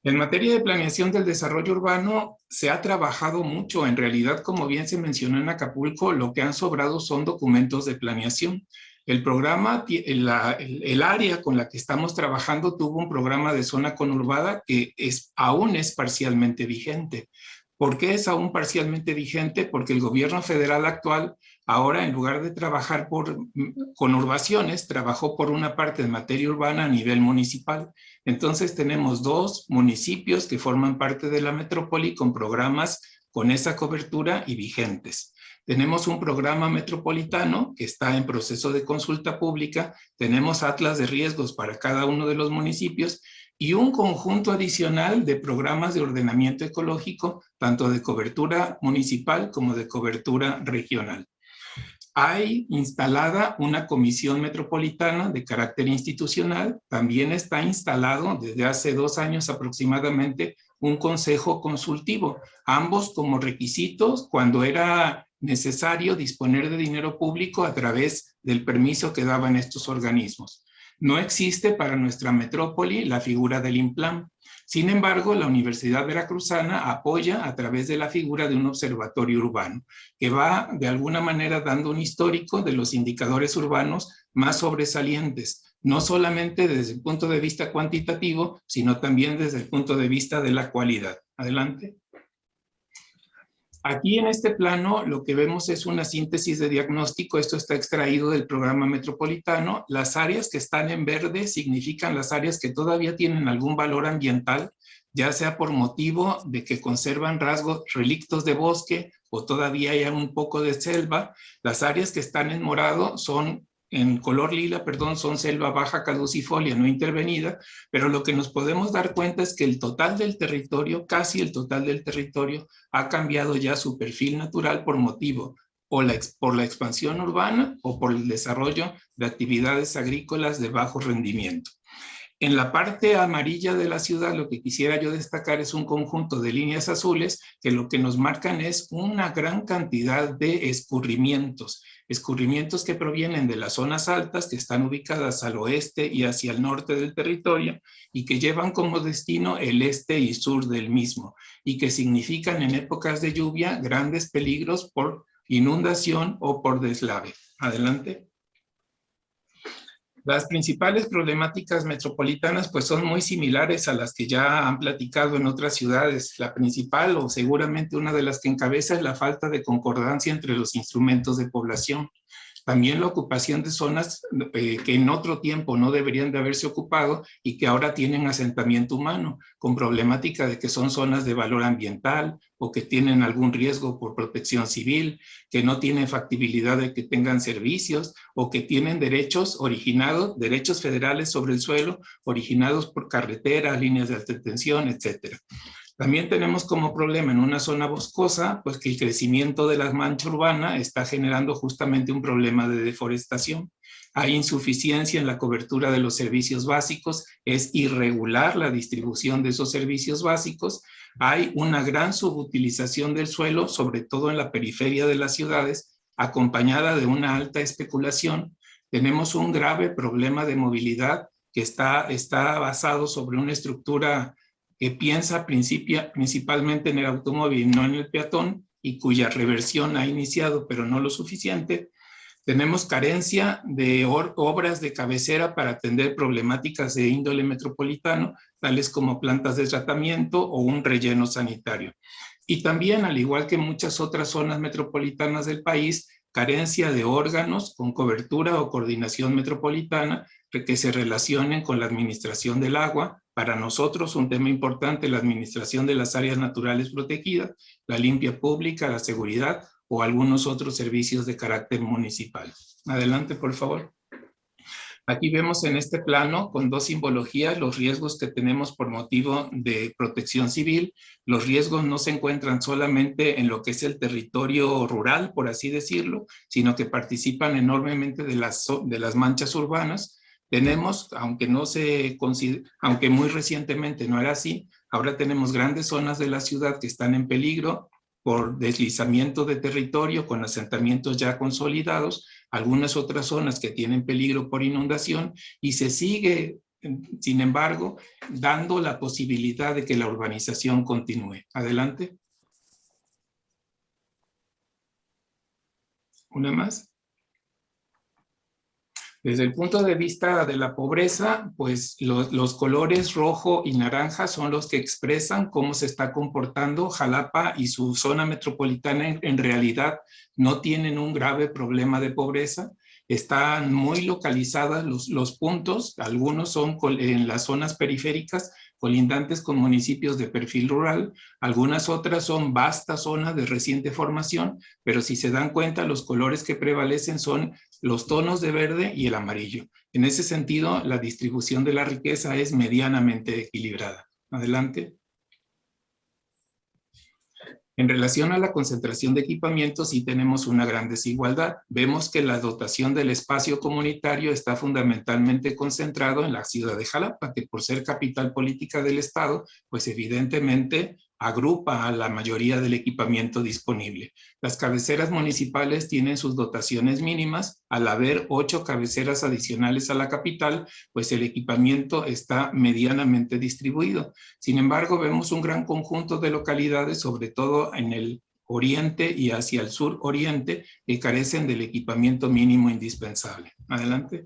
En materia de planeación del desarrollo urbano, se ha trabajado mucho. En realidad, como bien se mencionó en Acapulco, lo que han sobrado son documentos de planeación. El programa, el área con la que estamos trabajando tuvo un programa de zona conurbada que aún es parcialmente vigente. ¿Por qué es aún parcialmente vigente? Porque el gobierno federal actual ahora, en lugar de trabajar por conurbaciones, trabajó por una parte de materia urbana a nivel municipal. Entonces tenemos 2 municipios que forman parte de la metrópoli con programas con esa cobertura y vigentes. Tenemos un programa metropolitano que está en proceso de consulta pública, tenemos atlas de riesgos para cada uno de los municipios y un conjunto adicional de programas de ordenamiento ecológico, tanto de cobertura municipal como de cobertura regional. Hay instalada una comisión metropolitana de carácter institucional, también está instalado desde hace 2 años aproximadamente un consejo consultivo, ambos como requisitos cuando era necesario disponer de dinero público a través del permiso que daban estos organismos. No existe para nuestra metrópoli la figura del INPLAN. Sin embargo, la Universidad Veracruzana apoya a través de la figura de un observatorio urbano, que va de alguna manera dando un histórico de los indicadores urbanos más sobresalientes, no solamente desde el punto de vista cuantitativo, sino también desde el punto de vista de la cualidad. Adelante. Aquí en este plano lo que vemos es una síntesis de diagnóstico. Esto está extraído del programa metropolitano. Las áreas que están en verde significan las áreas que todavía tienen algún valor ambiental, ya sea por motivo de que conservan rasgos, relictos de bosque o todavía hay un poco de selva. Las áreas que están en morado son en color lila, perdón, son selva baja caducifolia no intervenida, pero lo que nos podemos dar cuenta es que el total del territorio, casi el total del territorio, ha cambiado ya su perfil natural por motivo o por la expansión urbana o por el desarrollo de actividades agrícolas de bajo rendimiento. En la parte amarilla de la ciudad, lo que quisiera yo destacar es un conjunto de líneas azules que lo que nos marcan es una gran cantidad de escurrimientos que provienen de las zonas altas que están ubicadas al oeste y hacia el norte del territorio y que llevan como destino el este y sur del mismo y que significan en épocas de lluvia grandes peligros por inundación o por deslave. Adelante. Las principales problemáticas metropolitanas pues son muy similares a las que ya han platicado en otras ciudades. La principal o seguramente una de las que encabeza es la falta de concordancia entre los instrumentos de población. También la ocupación de zonas que en otro tiempo no deberían de haberse ocupado y que ahora tienen asentamiento humano, con problemática de que son zonas de valor ambiental o que tienen algún riesgo por protección civil, que no tienen factibilidad de que tengan servicios o que tienen derechos federales sobre el suelo, originados por carreteras, líneas de alta tensión, etc. También tenemos como problema en una zona boscosa, pues que el crecimiento de la mancha urbana está generando justamente un problema de deforestación. Hay insuficiencia en la cobertura de los servicios básicos, es irregular la distribución de esos servicios básicos, hay una gran subutilización del suelo, sobre todo en la periferia de las ciudades, acompañada de una alta especulación. Tenemos un grave problema de movilidad que está basado sobre una estructura que piensa principalmente en el automóvil, no en el peatón, y cuya reversión ha iniciado, pero no lo suficiente. Tenemos carencia de obras de cabecera para atender problemáticas de índole metropolitano, tales como plantas de tratamiento o un relleno sanitario. Y también, al igual que muchas otras zonas metropolitanas del país, carencia de órganos con cobertura o coordinación metropolitana que se relacionen con la administración del agua. Para nosotros un tema importante, la administración de las áreas naturales protegidas, la limpia pública, la seguridad o algunos otros servicios de carácter municipal. Adelante, por favor. Aquí vemos en este plano, con 2 simbologías, los riesgos que tenemos por motivo de protección civil. Los riesgos no se encuentran solamente en lo que es el territorio rural, por así decirlo, sino que participan enormemente de las manchas urbanas. Tenemos, aunque muy recientemente no era así, Ahora tenemos grandes zonas de la ciudad que están en peligro por deslizamiento de territorio con asentamientos ya consolidados, algunas otras zonas que tienen peligro por inundación, y se sigue, sin embargo, dando la posibilidad de que la urbanización continúe. Adelante. Una más. Desde el punto de vista de la pobreza, pues los colores rojo y naranja son los que expresan cómo se está comportando Jalapa, y su zona metropolitana en realidad no tienen un grave problema de pobreza. Están muy localizadas los puntos, algunos son en las zonas periféricas, colindantes con municipios de perfil rural, algunas otras son vastas zonas de reciente formación, pero si se dan cuenta, los colores que prevalecen son los tonos de verde y el amarillo. En ese sentido, la distribución de la riqueza es medianamente equilibrada. Adelante. En relación a la concentración de equipamientos, sí tenemos una gran desigualdad. Vemos que la dotación del espacio comunitario está fundamentalmente concentrado en la ciudad de Jalapa, que por ser capital política del Estado, pues evidentemente agrupa a la mayoría del equipamiento disponible. Las cabeceras municipales tienen sus dotaciones mínimas. Al haber 8 cabeceras adicionales a la capital, pues el equipamiento está medianamente distribuido. Sin embargo, vemos un gran conjunto de localidades, sobre todo en el oriente y hacia el sur oriente, que carecen del equipamiento mínimo indispensable. Adelante.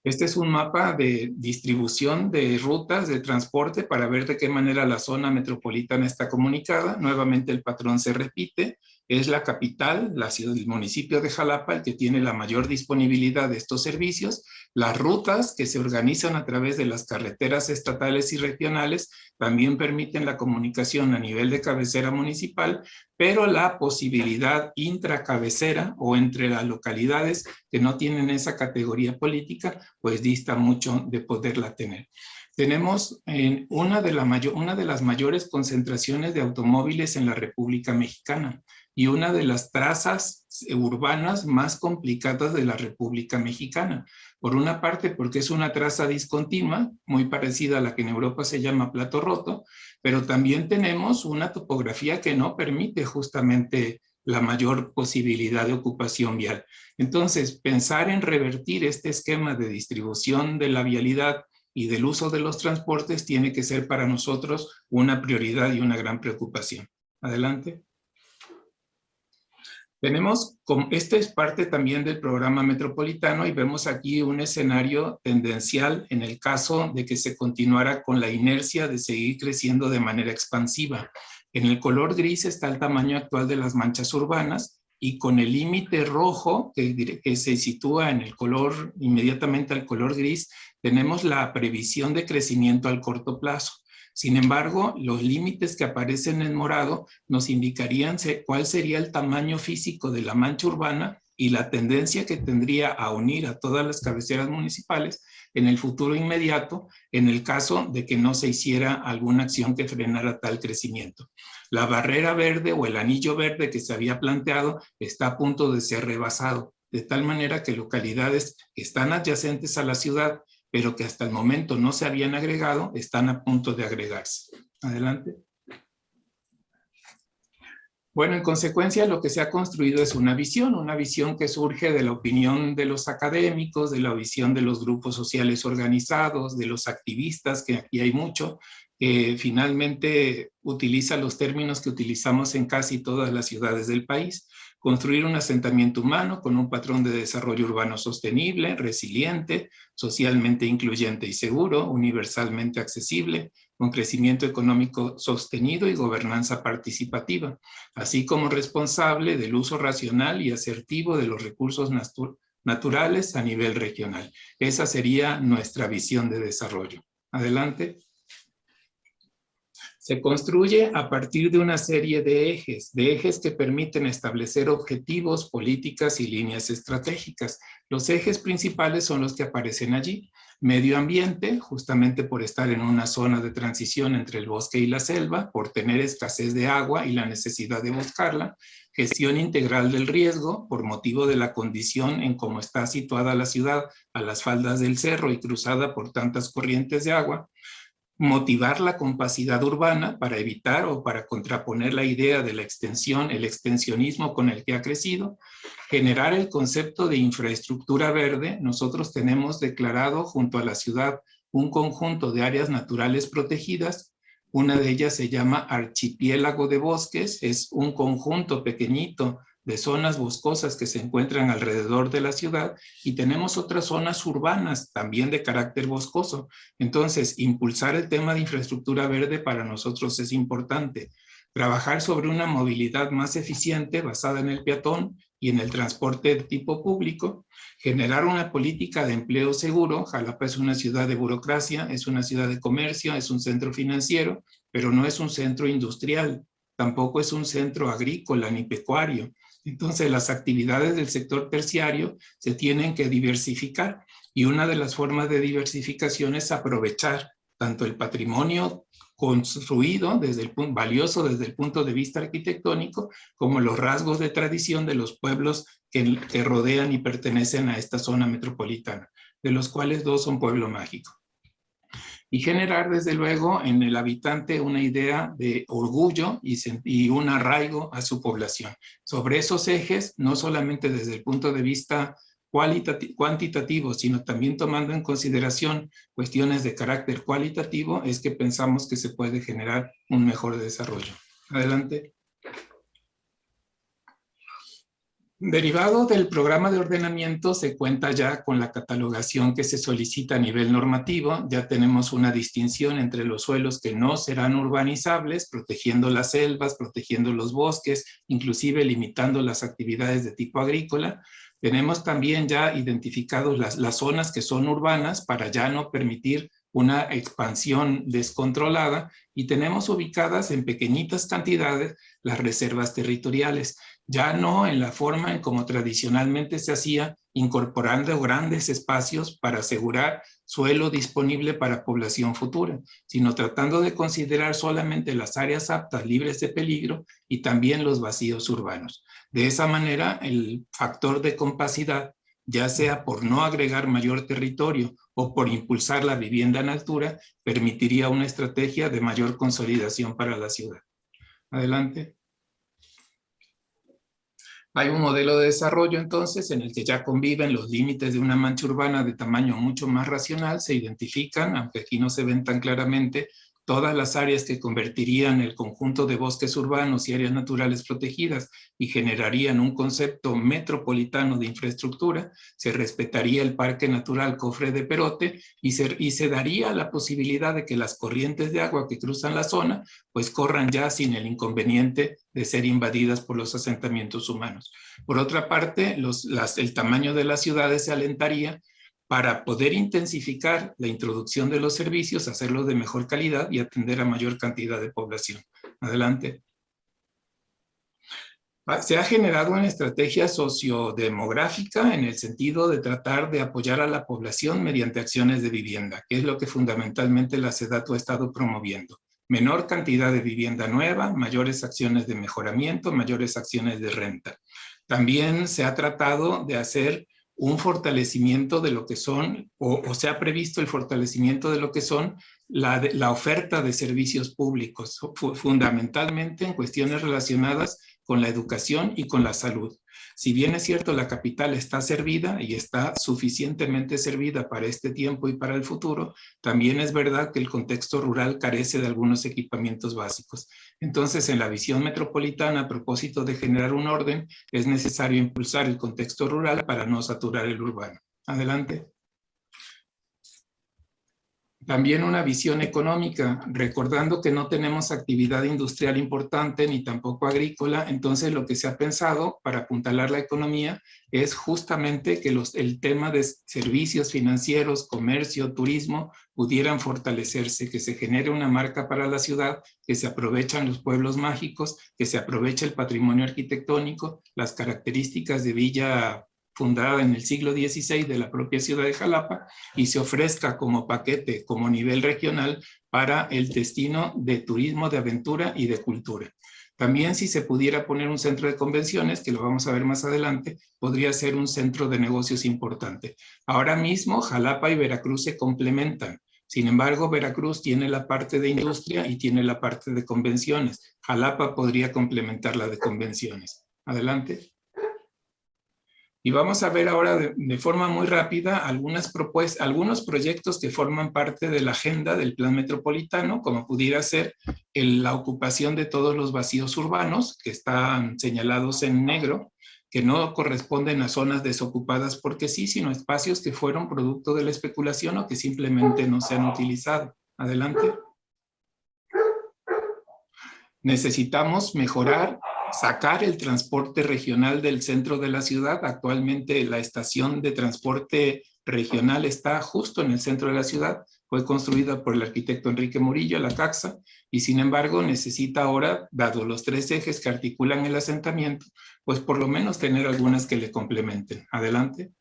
Este es un mapa de distribución de rutas de transporte para ver de qué manera la zona metropolitana está comunicada. Nuevamente el patrón se repite. Es la capital, la ciudad, el municipio de Jalapa, el que tiene la mayor disponibilidad de estos servicios. Las rutas que se organizan a través de las carreteras estatales y regionales también permiten la comunicación a nivel de cabecera municipal, pero la posibilidad intracabecera o entre las localidades que no tienen esa categoría política, pues dista mucho de poderla tener. Tenemos una de las mayores concentraciones de automóviles en la República Mexicana y una de las trazas urbanas más complicadas de la República Mexicana. Por una parte, porque es una traza discontinua, muy parecida a la que en Europa se llama plato roto, pero también tenemos una topografía que no permite justamente la mayor posibilidad de ocupación vial. Entonces, pensar en revertir este esquema de distribución de la vialidad y del uso de los transportes tiene que ser para nosotros una prioridad y una gran preocupación. Adelante. Este es parte también del programa metropolitano y vemos aquí un escenario tendencial en el caso de que se continuara con la inercia de seguir creciendo de manera expansiva. En el color gris está el tamaño actual de las manchas urbanas y con el límite rojo que se sitúa en el color, inmediatamente al color gris, tenemos la previsión de crecimiento al corto plazo. Sin embargo, los límites que aparecen en morado nos indicarían cuál sería el tamaño físico de la mancha urbana y la tendencia que tendría a unir a todas las cabeceras municipales en el futuro inmediato, en el caso de que no se hiciera alguna acción que frenara tal crecimiento. La barrera verde o el anillo verde que se había planteado está a punto de ser rebasado, de tal manera que localidades que están adyacentes a la ciudad, pero que hasta el momento no se habían agregado, están a punto de agregarse. Adelante. Bueno, en consecuencia, lo que se ha construido es una visión que surge de la opinión de los académicos, de la visión de los grupos sociales organizados, de los activistas, que aquí hay mucho, que finalmente utiliza los términos que utilizamos en casi todas las ciudades del país. Construir un asentamiento humano con un patrón de desarrollo urbano sostenible, resiliente, socialmente incluyente y seguro, universalmente accesible, con crecimiento económico sostenido y gobernanza participativa, así como responsable del uso racional y asertivo de los recursos naturales a nivel regional. Esa sería nuestra visión de desarrollo. Adelante. Se construye a partir de una serie de ejes que permiten establecer objetivos, políticas y líneas estratégicas. Los ejes principales son los que aparecen allí. Medio ambiente, justamente por estar en una zona de transición entre el bosque y la selva, por tener escasez de agua y la necesidad de buscarla. Gestión integral del riesgo, por motivo de la condición en cómo está situada la ciudad a las faldas del cerro y cruzada por tantas corrientes de agua. motivar la compacidad urbana para evitar o para contraponer la idea de la extensión, el extensionismo con el que ha crecido, generar el concepto de infraestructura verde. Nosotros tenemos declarado junto a la ciudad un conjunto de áreas naturales protegidas. Una de ellas se llama Archipiélago de Bosques, es un conjunto pequeñito de zonas boscosas que se encuentran alrededor de la ciudad, y tenemos otras zonas urbanas también de carácter boscoso. Entonces, impulsar el tema de infraestructura verde para nosotros es importante. Trabajar sobre una movilidad más eficiente basada en el peatón y en el transporte de tipo público, generar una política de empleo seguro. Jalapa es una ciudad de burocracia, es una ciudad de comercio, es un centro financiero, pero no es un centro industrial, tampoco es un centro agrícola ni pecuario. Entonces, las actividades del sector terciario se tienen que diversificar, y una de las formas de diversificación es aprovechar tanto el patrimonio construido valioso desde el punto de vista arquitectónico, como los rasgos de tradición de los pueblos que rodean y pertenecen a esta zona metropolitana, de los cuales 2 son pueblo mágico. Y generar, desde luego, en el habitante una idea de orgullo y un arraigo a su población. Sobre esos ejes, no solamente desde el punto de vista cuantitativo, sino también tomando en consideración cuestiones de carácter cualitativo, es que pensamos que se puede generar un mejor desarrollo. Adelante. Derivado del programa de ordenamiento, se cuenta ya con la catalogación que se solicita a nivel normativo. Ya tenemos una distinción entre los suelos que no serán urbanizables, protegiendo las selvas, protegiendo los bosques, inclusive limitando las actividades de tipo agrícola. Tenemos también ya identificados las zonas que son urbanas para ya no permitir una expansión descontrolada, y tenemos ubicadas en pequeñitas cantidades las reservas territoriales, ya no en la forma en como tradicionalmente se hacía, incorporando grandes espacios para asegurar suelo disponible para población futura, sino tratando de considerar solamente las áreas aptas, libres de peligro, y también los vacíos urbanos. De esa manera, el factor de compacidad, ya sea por no agregar mayor territorio o por impulsar la vivienda en altura, permitiría una estrategia de mayor consolidación para la ciudad. Adelante. Hay un modelo de desarrollo, entonces, en el que ya conviven los límites de una mancha urbana de tamaño mucho más racional. Se identifican, aunque aquí no se ven tan claramente, todas las áreas que convertirían el conjunto de bosques urbanos y áreas naturales protegidas y generarían un concepto metropolitano de infraestructura. Se respetaría el Parque Natural Cofre de Perote y se daría la posibilidad de que las corrientes de agua que cruzan la zona pues corran ya sin el inconveniente de ser invadidas por los asentamientos humanos. Por otra parte, el tamaño de las ciudades se alentaría para poder intensificar la introducción de los servicios, hacerlos de mejor calidad y atender a mayor cantidad de población. Adelante. Se ha generado una estrategia sociodemográfica en el sentido de tratar de apoyar a la población mediante acciones de vivienda, que es lo que fundamentalmente la SEDATU ha estado promoviendo. Menor cantidad de vivienda nueva, mayores acciones de mejoramiento, mayores acciones de renta. También se ha tratado de hacer un fortalecimiento de lo que son, o se ha previsto el fortalecimiento de lo que son la oferta de servicios públicos, fundamentalmente en cuestiones relacionadas con la educación y con la salud. Si bien es cierto, la capital está servida y está suficientemente servida para este tiempo y para el futuro, también es verdad que el contexto rural carece de algunos equipamientos básicos. Entonces, en la visión metropolitana, a propósito de generar un orden, es necesario impulsar el contexto rural para no saturar el urbano. Adelante. También una visión económica, recordando que no tenemos actividad industrial importante ni tampoco agrícola. Entonces lo que se ha pensado para apuntalar la economía es justamente que el tema de servicios financieros, comercio, turismo pudieran fortalecerse, que se genere una marca para la ciudad, que se aprovechan los pueblos mágicos, que se aproveche el patrimonio arquitectónico, las características de villa fundada en el siglo XVI de la propia ciudad de Jalapa, y se ofrezca como paquete, como nivel regional, para el destino de turismo, de aventura y de cultura. También, si se pudiera poner un centro de convenciones, que lo vamos a ver más adelante, podría ser un centro de negocios importante. Ahora mismo Jalapa y Veracruz se complementan. Sin embargo, Veracruz tiene la parte de industria y tiene la parte de convenciones. Jalapa podría complementar la de convenciones. Adelante. Y vamos a ver ahora de forma muy rápida algunos proyectos que forman parte de la agenda del plan metropolitano, como pudiera ser la ocupación de todos los vacíos urbanos, que están señalados en negro, que no corresponden a zonas desocupadas porque sí, sino espacios que fueron producto de la especulación o que simplemente no se han utilizado. Adelante. Necesitamos mejorar, sacar el transporte regional del centro de la ciudad. Actualmente la estación de transporte regional está justo en el centro de la ciudad. Fue construida por el arquitecto Enrique Murillo, la CAXA, y sin embargo necesita ahora, dado los 3 ejes que articulan el asentamiento, pues por lo menos tener algunas que le complementen. Adelante.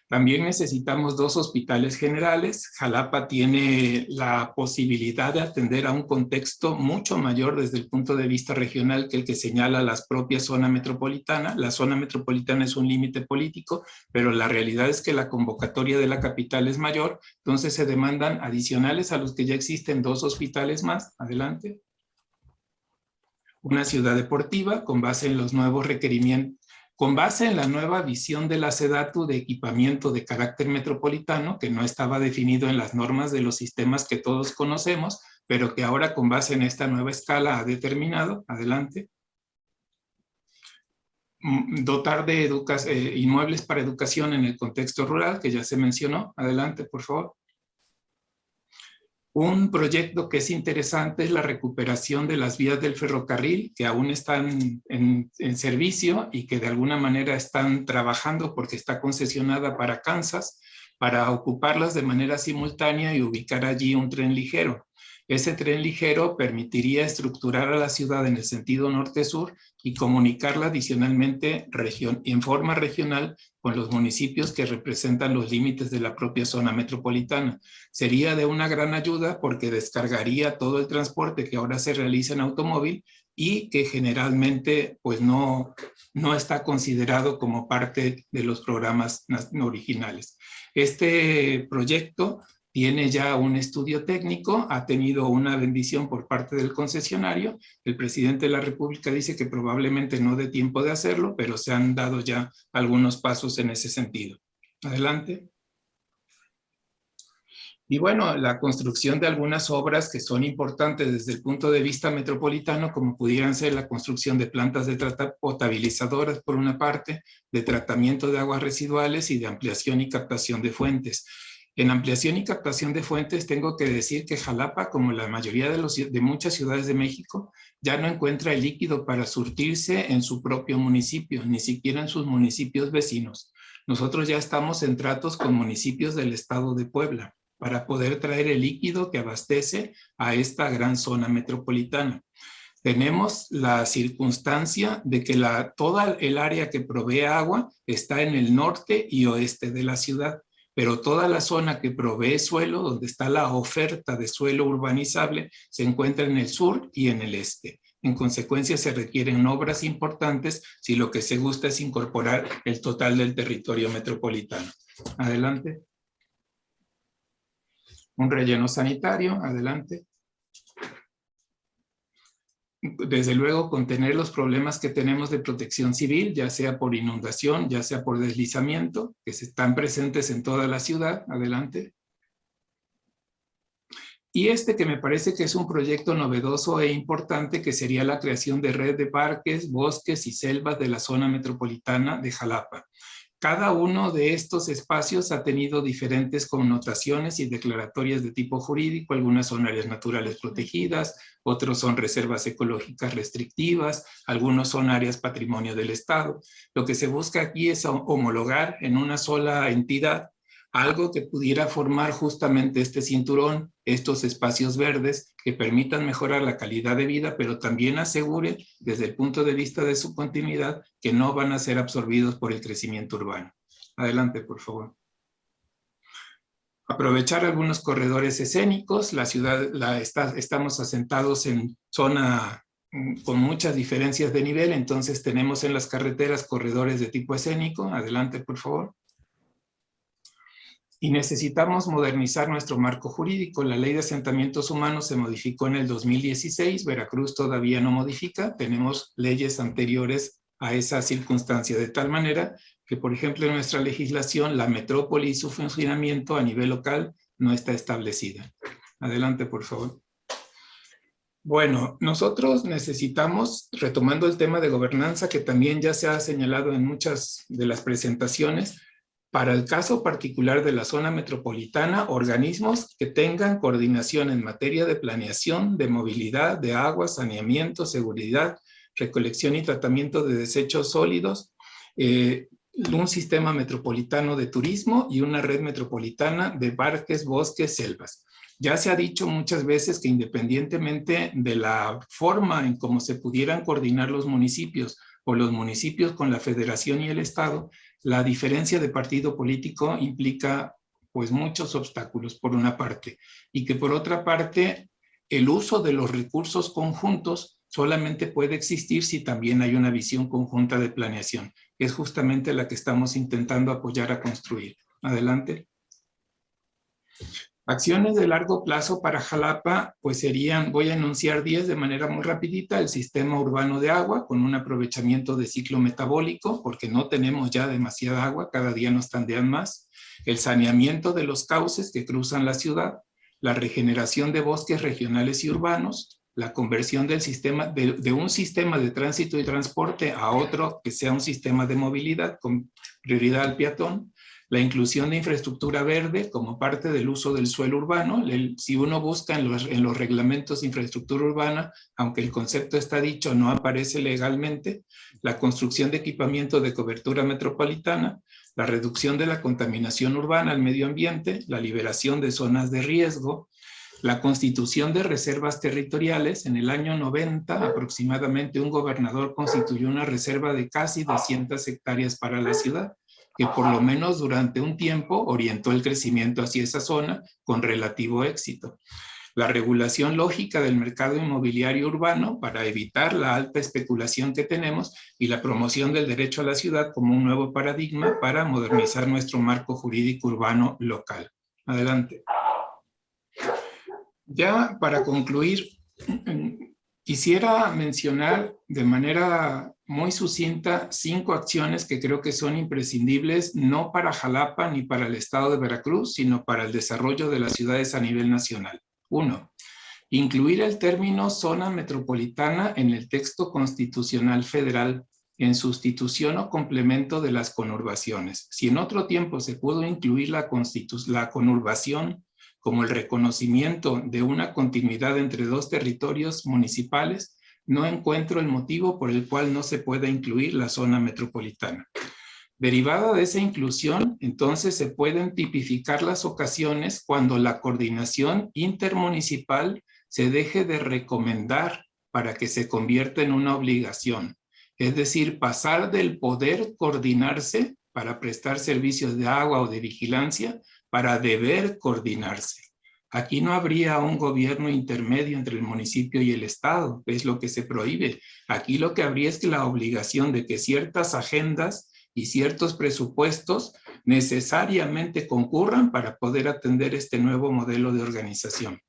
También necesitamos 2 hospitales generales. Jalapa tiene la posibilidad de atender a un contexto mucho mayor desde el punto de vista regional que el que señala la propia zona metropolitana. La zona metropolitana es un límite político, pero la realidad es que la convocatoria de la capital es mayor, entonces se demandan adicionales a los que ya existen 2 hospitales más. Adelante. Una ciudad deportiva con base en los nuevos requerimientos. Con base en la nueva visión de la SEDATU de equipamiento de carácter metropolitano, que no estaba definido en las normas de los sistemas que todos conocemos, pero que ahora con base en esta nueva escala ha determinado. Adelante. Dotar de inmuebles para educación en el contexto rural, que ya se mencionó. Adelante, por favor. Un proyecto que es interesante es la recuperación de las vías del ferrocarril, que aún están en servicio y que de alguna manera están trabajando porque está concesionada para Kansas, para ocuparlas de manera simultánea y ubicar allí un tren ligero. Ese tren ligero permitiría estructurar a la ciudad en el sentido norte-sur y comunicarla adicionalmente en forma regional con los municipios que representan los límites de la propia zona metropolitana. Sería de una gran ayuda porque descargaría todo el transporte que ahora se realiza en automóvil y que generalmente pues no está considerado como parte de los programas originales. Este proyecto tiene ya un estudio técnico, ha tenido una bendición por parte del concesionario. El presidente de la República dice que probablemente no dé tiempo de hacerlo, pero se han dado ya algunos pasos en ese sentido. Adelante. Y bueno, la construcción de algunas obras que son importantes desde el punto de vista metropolitano, como pudieran ser la construcción de plantas de potabilizadoras por una parte, de tratamiento de aguas residuales y de ampliación y captación de fuentes. En ampliación y captación de fuentes tengo que decir que Jalapa, como la mayoría de muchas ciudades de México, ya no encuentra el líquido para surtirse en su propio municipio, ni siquiera en sus municipios vecinos. Nosotros ya estamos en tratos con municipios del estado de Puebla para poder traer el líquido que abastece a esta gran zona metropolitana. Tenemos la circunstancia de que toda el área que provee agua está en el norte y oeste de la ciudad, pero toda la zona que provee suelo, donde está la oferta de suelo urbanizable, se encuentra en el sur y en el este. En consecuencia, se requieren obras importantes si lo que se gusta es incorporar el total del territorio metropolitano. Adelante. Un relleno sanitario, adelante. Desde luego, contener los problemas que tenemos de protección civil, ya sea por inundación, ya sea por deslizamiento, que están presentes en toda la ciudad. Adelante. Y que me parece que es un proyecto novedoso e importante, que sería la creación de red de parques, bosques y selvas de la zona metropolitana de Jalapa. Cada uno de estos espacios ha tenido diferentes connotaciones y declaratorias de tipo jurídico. Algunas son áreas naturales protegidas, otros son reservas ecológicas restrictivas, algunos son áreas patrimonio del Estado. Lo que se busca aquí es homologar en una sola entidad algo que pudiera formar justamente este cinturón, estos espacios verdes que permitan mejorar la calidad de vida, pero también aseguren desde el punto de vista de su continuidad que no van a ser absorbidos por el crecimiento urbano. Adelante, por favor. Aprovechar algunos corredores escénicos. La ciudad estamos asentados en zona con muchas diferencias de nivel, entonces tenemos en las carreteras corredores de tipo escénico. Adelante, por favor. Y necesitamos modernizar nuestro marco jurídico. La Ley de Asentamientos Humanos se modificó en el 2016, Veracruz todavía no modifica, tenemos leyes anteriores a esa circunstancia, de tal manera que, por ejemplo, en nuestra legislación, la metrópoli y su funcionamiento a nivel local no está establecida. Adelante, por favor. Bueno, nosotros necesitamos, retomando el tema de gobernanza, que también ya se ha señalado en muchas de las presentaciones, para el caso particular de la zona metropolitana, organismos que tengan coordinación en materia de planeación, de movilidad, de agua, saneamiento, seguridad, recolección y tratamiento de desechos sólidos, un sistema metropolitano de turismo y una red metropolitana de parques, bosques, selvas. Ya se ha dicho muchas veces que independientemente de la forma en cómo se pudieran coordinar los municipios o los municipios con la federación y el estado, la diferencia de partido político implica pues muchos obstáculos por una parte, y que por otra parte el uso de los recursos conjuntos solamente puede existir si también hay una visión conjunta de planeación, que es justamente la que estamos intentando apoyar a construir. Adelante. Acciones de largo plazo para Jalapa, pues serían, voy a enunciar 10 de manera muy rapidita: el sistema urbano de agua con un aprovechamiento de ciclo metabólico, porque no tenemos ya demasiada agua, cada día nos tandean más; el saneamiento de los cauces que cruzan la ciudad; la regeneración de bosques regionales y urbanos; la conversión del sistema, de un sistema de tránsito y transporte a otro que sea un sistema de movilidad con prioridad al peatón; la inclusión de infraestructura verde como parte del uso del suelo urbano. Si uno busca en los reglamentos de infraestructura urbana, aunque el concepto está dicho, no aparece legalmente; la construcción de equipamiento de cobertura metropolitana; la reducción de la contaminación urbana al medio ambiente; la liberación de zonas de riesgo; la constitución de reservas territoriales. En el año 90, aproximadamente, un gobernador constituyó una reserva de casi 200 hectáreas para la ciudad, que por lo menos durante un tiempo orientó el crecimiento hacia esa zona con relativo éxito. La regulación lógica del mercado inmobiliario urbano para evitar la alta especulación que tenemos, y la promoción del derecho a la ciudad como un nuevo paradigma para modernizar nuestro marco jurídico urbano local. Adelante. Ya para concluir, quisiera mencionar de manera muy sucinta 5 acciones que creo que son imprescindibles, no para Jalapa ni para el estado de Veracruz, sino para el desarrollo de las ciudades a nivel nacional. 1. Incluir el término zona metropolitana en el texto constitucional federal en sustitución o complemento de las conurbaciones. Si en otro tiempo se pudo incluir la conurbación como el reconocimiento de una continuidad entre dos territorios municipales, no encuentro el motivo por el cual no se pueda incluir la zona metropolitana. Derivada de esa inclusión, entonces se pueden tipificar las ocasiones cuando la coordinación intermunicipal se deje de recomendar para que se convierta en una obligación. Es decir, pasar del poder coordinarse para prestar servicios de agua o de vigilancia para deber coordinarse. Aquí no habría un gobierno intermedio entre el municipio y el estado, es lo que se prohíbe. Aquí lo que habría es que la obligación de que ciertas agendas y ciertos presupuestos necesariamente concurran para poder atender este nuevo modelo de organización.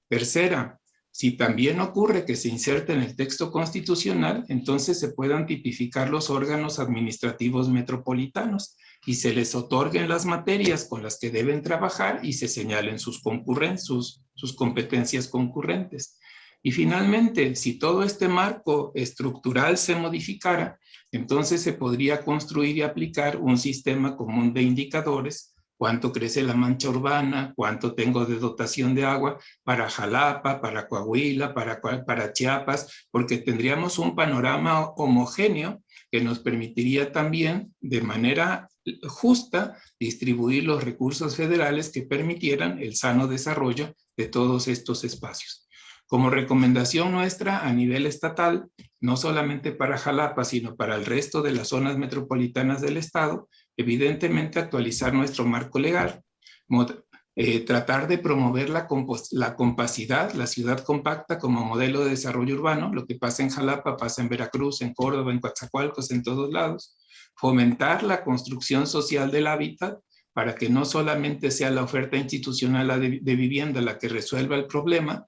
Tercera, si también ocurre que se inserte en el texto constitucional, entonces se puedan tipificar los órganos administrativos metropolitanos y se les otorguen las materias con las que deben trabajar y se señalen sus competencias concurrentes. Y finalmente, si todo este marco estructural se modificara, entonces se podría construir y aplicar un sistema común de indicadores: cuánto crece la mancha urbana, cuánto tengo de dotación de agua para Jalapa, para Coahuila, para Chiapas, porque tendríamos un panorama homogéneo que nos permitiría también de manera justa distribuir los recursos federales que permitieran el sano desarrollo de todos estos espacios. Como recomendación nuestra a nivel estatal, no solamente para Jalapa, sino para el resto de las zonas metropolitanas del estado, evidentemente actualizar nuestro marco legal, tratar de promover la compacidad, la ciudad compacta como modelo de desarrollo urbano. Lo que pasa en Jalapa pasa en Veracruz, en Córdoba, en Coatzacoalcos, en todos lados. Fomentar la construcción social del hábitat, para que no solamente sea la oferta institucional de vivienda la que resuelva el problema,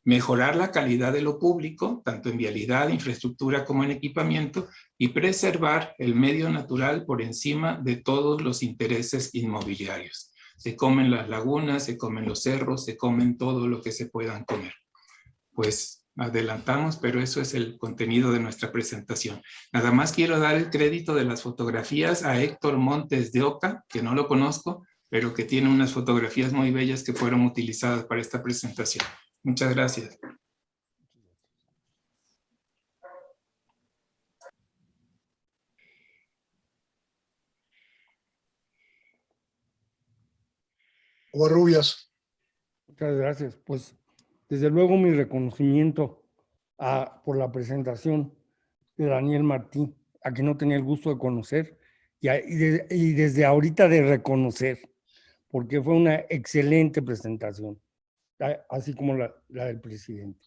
mejorar la calidad de lo público, tanto en vialidad, infraestructura como en equipamiento, y preservar el medio natural por encima de todos los intereses inmobiliarios. Se comen las lagunas, se comen los cerros, se comen todo lo que se puedan comer. Pues adelantamos, pero eso es el contenido de nuestra presentación. Nada más quiero dar el crédito de las fotografías a Héctor Montes de Oca, que no lo conozco, pero que tiene unas fotografías muy bellas que fueron utilizadas para esta presentación. Muchas gracias.
Covarrubias.
Muchas gracias. Pues, desde luego, mi reconocimiento por la presentación de Daniel Martí, a quien no tenía el gusto de conocer, y desde ahorita de reconocer, porque fue una excelente presentación, así como la del presidente.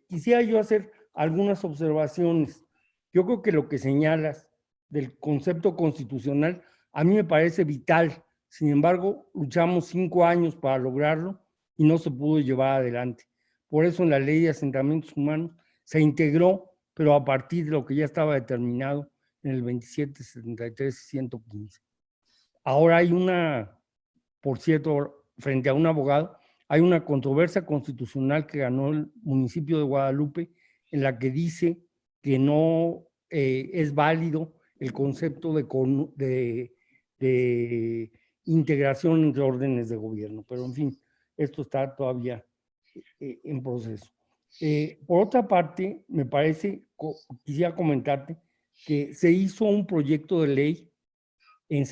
Quisiera yo hacer algunas observaciones. Yo creo que lo que señalas del concepto constitucional a mí me parece vital. Sin embargo, luchamos 5 años para lograrlo y no se pudo llevar adelante. Por eso en la Ley de Asentamientos Humanos se integró, pero a partir de lo que ya estaba determinado en el 2773 y 115. Ahora hay por cierto, frente a un abogado, hay una controversia constitucional que ganó el municipio de Guadalupe en la que dice que no es válido el concepto de integración entre órdenes de gobierno. Pero en fin, esto está todavía en proceso. Por otra parte, me parece, quisiera comentarte que se hizo un proyecto de ley en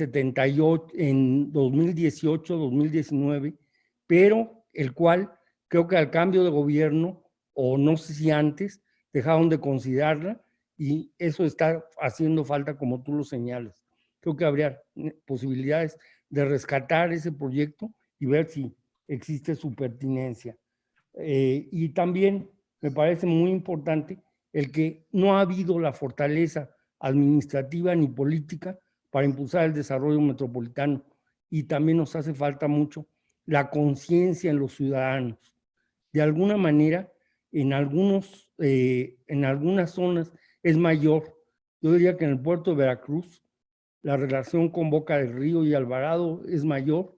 2018, 2019, pero el cual creo que al cambio de gobierno, o no sé si antes, dejaron de considerarla y eso está haciendo falta como tú lo señalas. Creo que habría posibilidades de rescatar ese proyecto y ver si existe su pertinencia. Y también me parece muy importante el que no ha habido la fortaleza administrativa ni política para impulsar el desarrollo metropolitano y también nos hace falta mucho la conciencia en los ciudadanos. De alguna manera, en algunas zonas es mayor. Yo diría que en el puerto de Veracruz la relación con Boca del Río y Alvarado es mayor.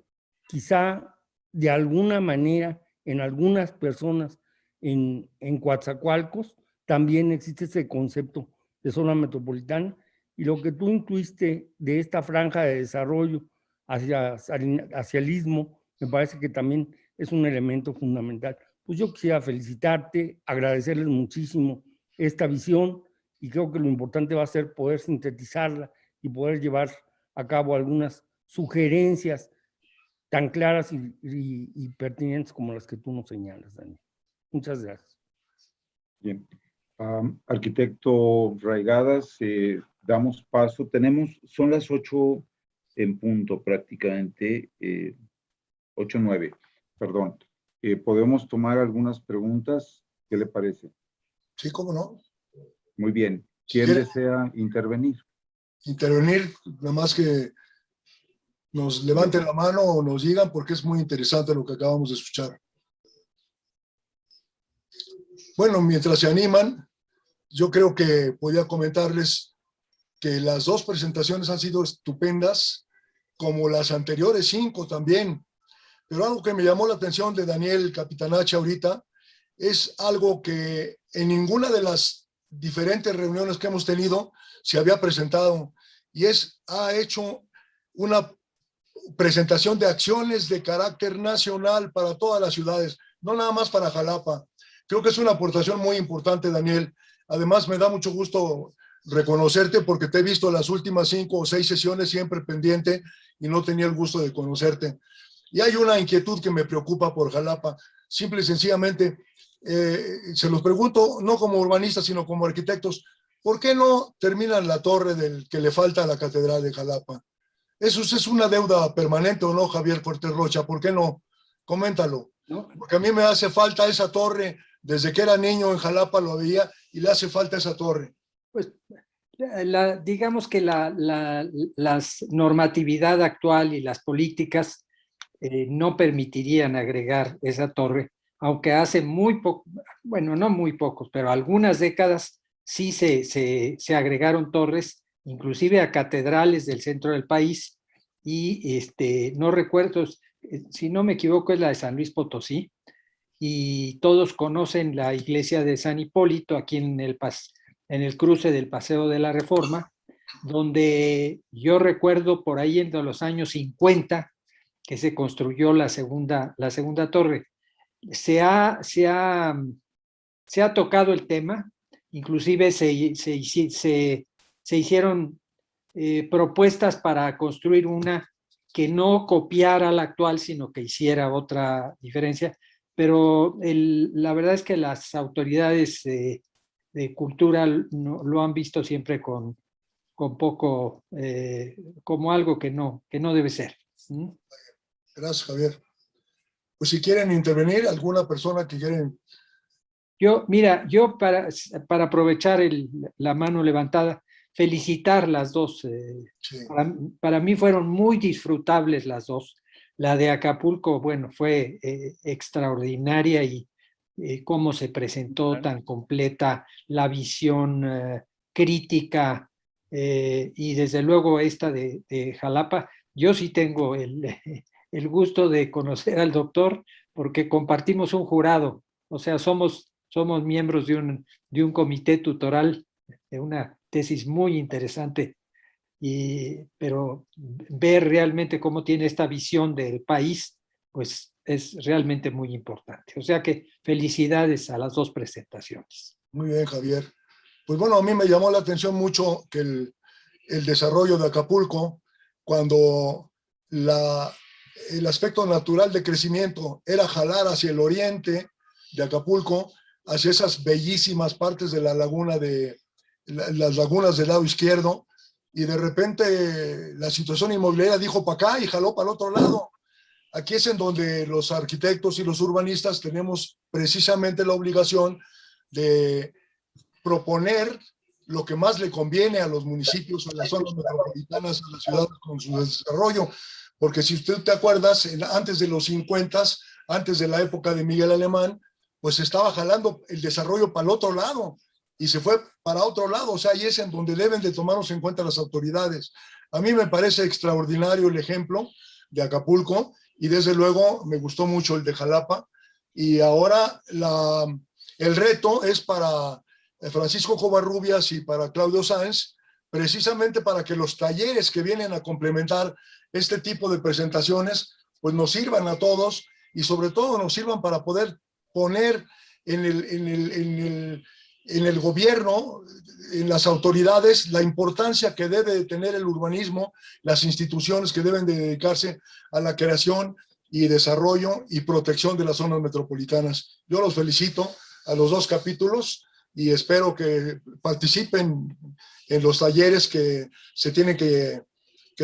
Quizá de alguna manera en algunas personas en Coatzacoalcos también existe ese concepto de zona metropolitana, y lo que tú incluiste de esta franja de desarrollo hacia el istmo me parece que también es un elemento fundamental. Pues yo quisiera felicitarte, agradecerles muchísimo esta visión, y creo que lo importante va a ser poder sintetizarla y poder llevar a cabo algunas sugerencias tan claras y pertinentes como las que tú nos señalas, Dani. Muchas gracias.
Bien. Arquitecto Raigadas, damos paso. Son las 8 en punto prácticamente, 8:09, perdón. ¿Podemos tomar algunas preguntas? ¿Qué le parece?
Sí, cómo no.
Muy bien. ¿Quién desea intervenir?
Intervenir, nada más que nos levanten la mano o nos digan, porque es muy interesante lo que acabamos de escuchar. Bueno, mientras se animan, yo creo que podía comentarles que las 2 presentaciones han sido estupendas, como las anteriores 5 también. Pero algo que me llamó la atención de Daniel Capitanache ahorita es algo que en ninguna de las diferentes reuniones que hemos tenido se había presentado, y ha hecho una presentación de acciones de carácter nacional para todas las ciudades, no nada más para Jalapa. Creo que es una aportación muy importante, Daniel. Además, me da mucho gusto reconocerte porque te he visto las últimas 5 o 6 sesiones siempre pendiente y no tenía el gusto de conocerte. Y hay una inquietud que me preocupa por Jalapa. Simple y sencillamente, se los pregunto, no como urbanistas, sino como arquitectos, ¿por qué no terminan la torre que le falta a la Catedral de Jalapa? Eso es una deuda permanente, ¿o no, Javier Cortés Rocha? ¿Por qué no? Coméntalo. ¿No? Porque a mí me hace falta esa torre. Desde que era niño en Jalapa lo veía y le hace falta esa torre.
Pues digamos que la normatividad actual y las políticas no permitirían agregar esa torre, aunque hace muy poco, bueno, no muy pocos, pero algunas décadas sí se agregaron torres, inclusive a catedrales del centro del país, y no recuerdo, si no me equivoco, es la de San Luis Potosí, y todos conocen la iglesia de San Hipólito aquí en el cruce del Paseo de la Reforma, donde yo recuerdo por ahí en los años 50 que se construyó la segunda torre. Se ha tocado el tema, inclusive se hicieron propuestas para construir una que no copiara la actual, sino que hiciera otra diferencia, pero la verdad es que las autoridades de cultura lo han visto siempre con poco, como algo que no debe ser. ¿Mm?
Gracias, Javier. Pues si quieren intervenir, alguna persona que quieren.
Mira, para aprovechar la mano levantada, felicitar las dos.
Sí.
Para mí fueron muy disfrutables las dos. La de Acapulco, bueno, fue extraordinaria y cómo se presentó tan completa la visión crítica y desde luego esta de Jalapa. Yo sí tengo el gusto de conocer al doctor porque compartimos un jurado, o sea, somos miembros de un comité tutoral de una tesis muy interesante, pero ver realmente cómo tiene esta visión del país, pues es realmente muy importante. O sea que felicidades a las dos presentaciones.
Muy bien, Javier. Pues bueno, a mí me llamó la atención mucho que el desarrollo de Acapulco, cuando el aspecto natural de crecimiento era jalar hacia el oriente de Acapulco, hacia esas bellísimas partes de la laguna las lagunas del lado izquierdo, y de repente la situación inmobiliaria dijo para acá y jaló para el otro lado. Aquí es en donde los arquitectos y los urbanistas tenemos precisamente la obligación de proponer lo que más le conviene a los municipios, a las zonas metropolitanas, a las ciudades con su desarrollo. Porque si usted te acuerdas, antes de los 50, antes de la época de Miguel Alemán, pues estaba jalando el desarrollo para el otro lado y se fue para otro lado. O sea, ahí es en donde deben de tomarnos en cuenta las autoridades. A mí me parece extraordinario el ejemplo de Acapulco y desde luego me gustó mucho el de Jalapa. Y ahora el reto es para Francisco Covarrubias y para Claudio Sáenz, precisamente para que los talleres que vienen a complementar este tipo de presentaciones, pues nos sirvan a todos y sobre todo nos sirvan para poder poner en el gobierno, en las autoridades, la importancia que debe de tener el urbanismo, las instituciones que deben de dedicarse a la creación y desarrollo y protección de las zonas metropolitanas. Yo los felicito a los dos capítulos y espero que participen en los talleres que se tienen que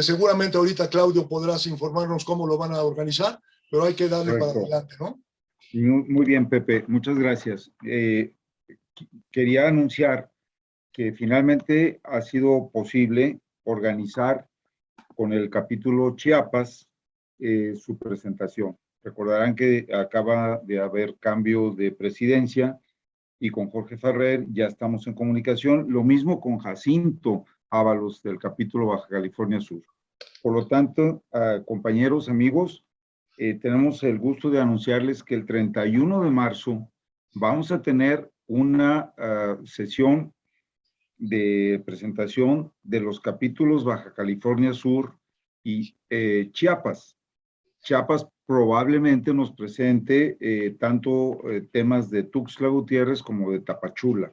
seguramente ahorita Claudio podrás informarnos cómo lo van a organizar, pero hay que darle para adelante, ¿no?
Muy bien, Pepe, muchas gracias. Quería anunciar que finalmente ha sido posible organizar con el capítulo Chiapas su presentación. Recordarán que acaba de haber cambio de presidencia y con Jorge Ferrer ya estamos en comunicación, lo mismo con Jacinto Ábalos del capítulo Baja California Sur. Por lo tanto, compañeros, amigos, tenemos el gusto de anunciarles que el 31 de marzo vamos a tener una sesión de presentación de los capítulos Baja California Sur y Chiapas. Chiapas probablemente nos presente tanto temas de Tuxtla Gutiérrez como de Tapachula,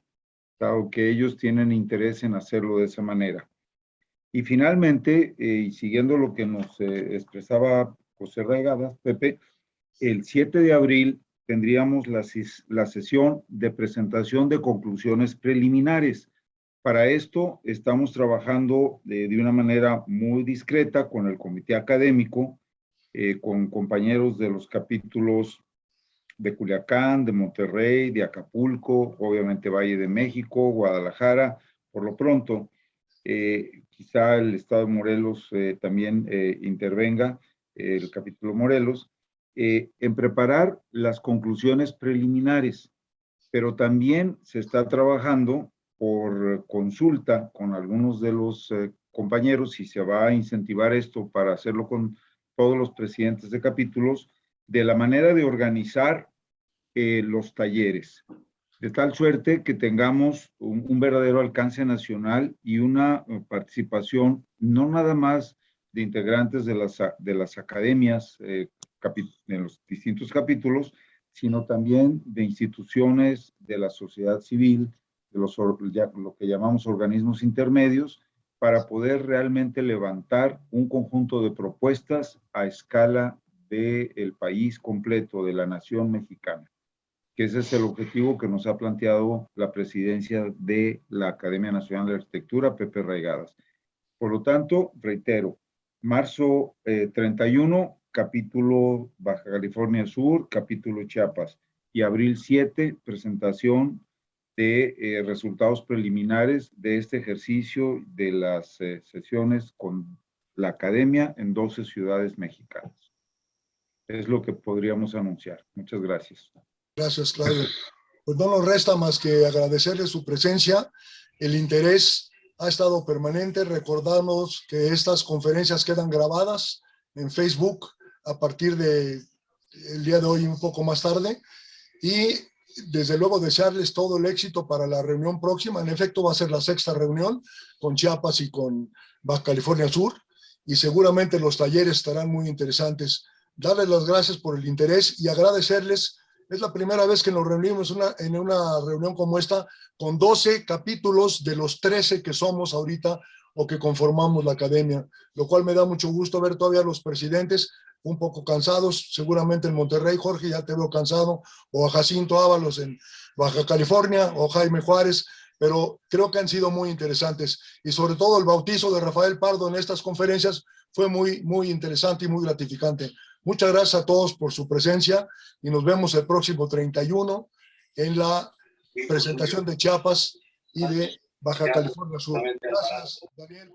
dado que ellos tienen interés en hacerlo de esa manera. Y finalmente, y siguiendo lo que nos expresaba José Regadas, Pepe, el 7 de abril tendríamos la sesión de presentación de conclusiones preliminares. Para esto estamos trabajando de una manera muy discreta con el comité académico, con compañeros de los capítulos de Culiacán, de Monterrey, de Acapulco, obviamente Valle de México, Guadalajara, por lo pronto, quizá el Estado de Morelos también intervenga, el capítulo Morelos, en preparar las conclusiones preliminares, pero también se está trabajando por consulta con algunos de los compañeros y se va a incentivar esto para hacerlo con todos los presidentes de capítulos, de la manera de organizar los talleres, de tal suerte que tengamos un verdadero alcance nacional y una participación no nada más de integrantes de las academias en los distintos capítulos, sino también de instituciones de la sociedad civil, de lo que llamamos organismos intermedios, para poder realmente levantar un conjunto de propuestas a escala del país completo, de la nación mexicana, que ese es el objetivo que nos ha planteado la presidencia de la Academia Nacional de Arquitectura, Pepe Raigadas. Por lo tanto, reitero, marzo 31, capítulo Baja California Sur, capítulo Chiapas, y abril 7, presentación de resultados preliminares de este ejercicio de las sesiones con la academia en 12 ciudades mexicanas. Es lo que podríamos anunciar. Muchas gracias.
Gracias, Claudio. Pues no nos resta más que agradecerle su presencia. El interés ha estado permanente. Recordamos que estas conferencias quedan grabadas en Facebook a partir del día de hoy, un poco más tarde. Y desde luego desearles todo el éxito para la reunión próxima. En efecto, va a ser la 6ª reunión con Chiapas y con Baja California Sur. Y seguramente los talleres estarán muy interesantes. Darles las gracias por el interés y agradecerles. Es la primera vez que nos reunimos en una reunión como esta con 12 capítulos de los 13 que somos ahorita o que conformamos la academia, lo cual me da mucho gusto ver todavía a los presidentes un poco cansados, seguramente en Monterrey, Jorge, ya te veo cansado, o a Jacinto Ábalos en Baja California, o Jaime Juárez, pero creo que han sido muy interesantes y sobre todo el bautizo de Rafael Pardo en estas conferencias fue muy interesante y muy gratificante. Muchas gracias a todos por su presencia y nos vemos el próximo 31 en la presentación de Chiapas y de Baja California Sur. Gracias, Daniel.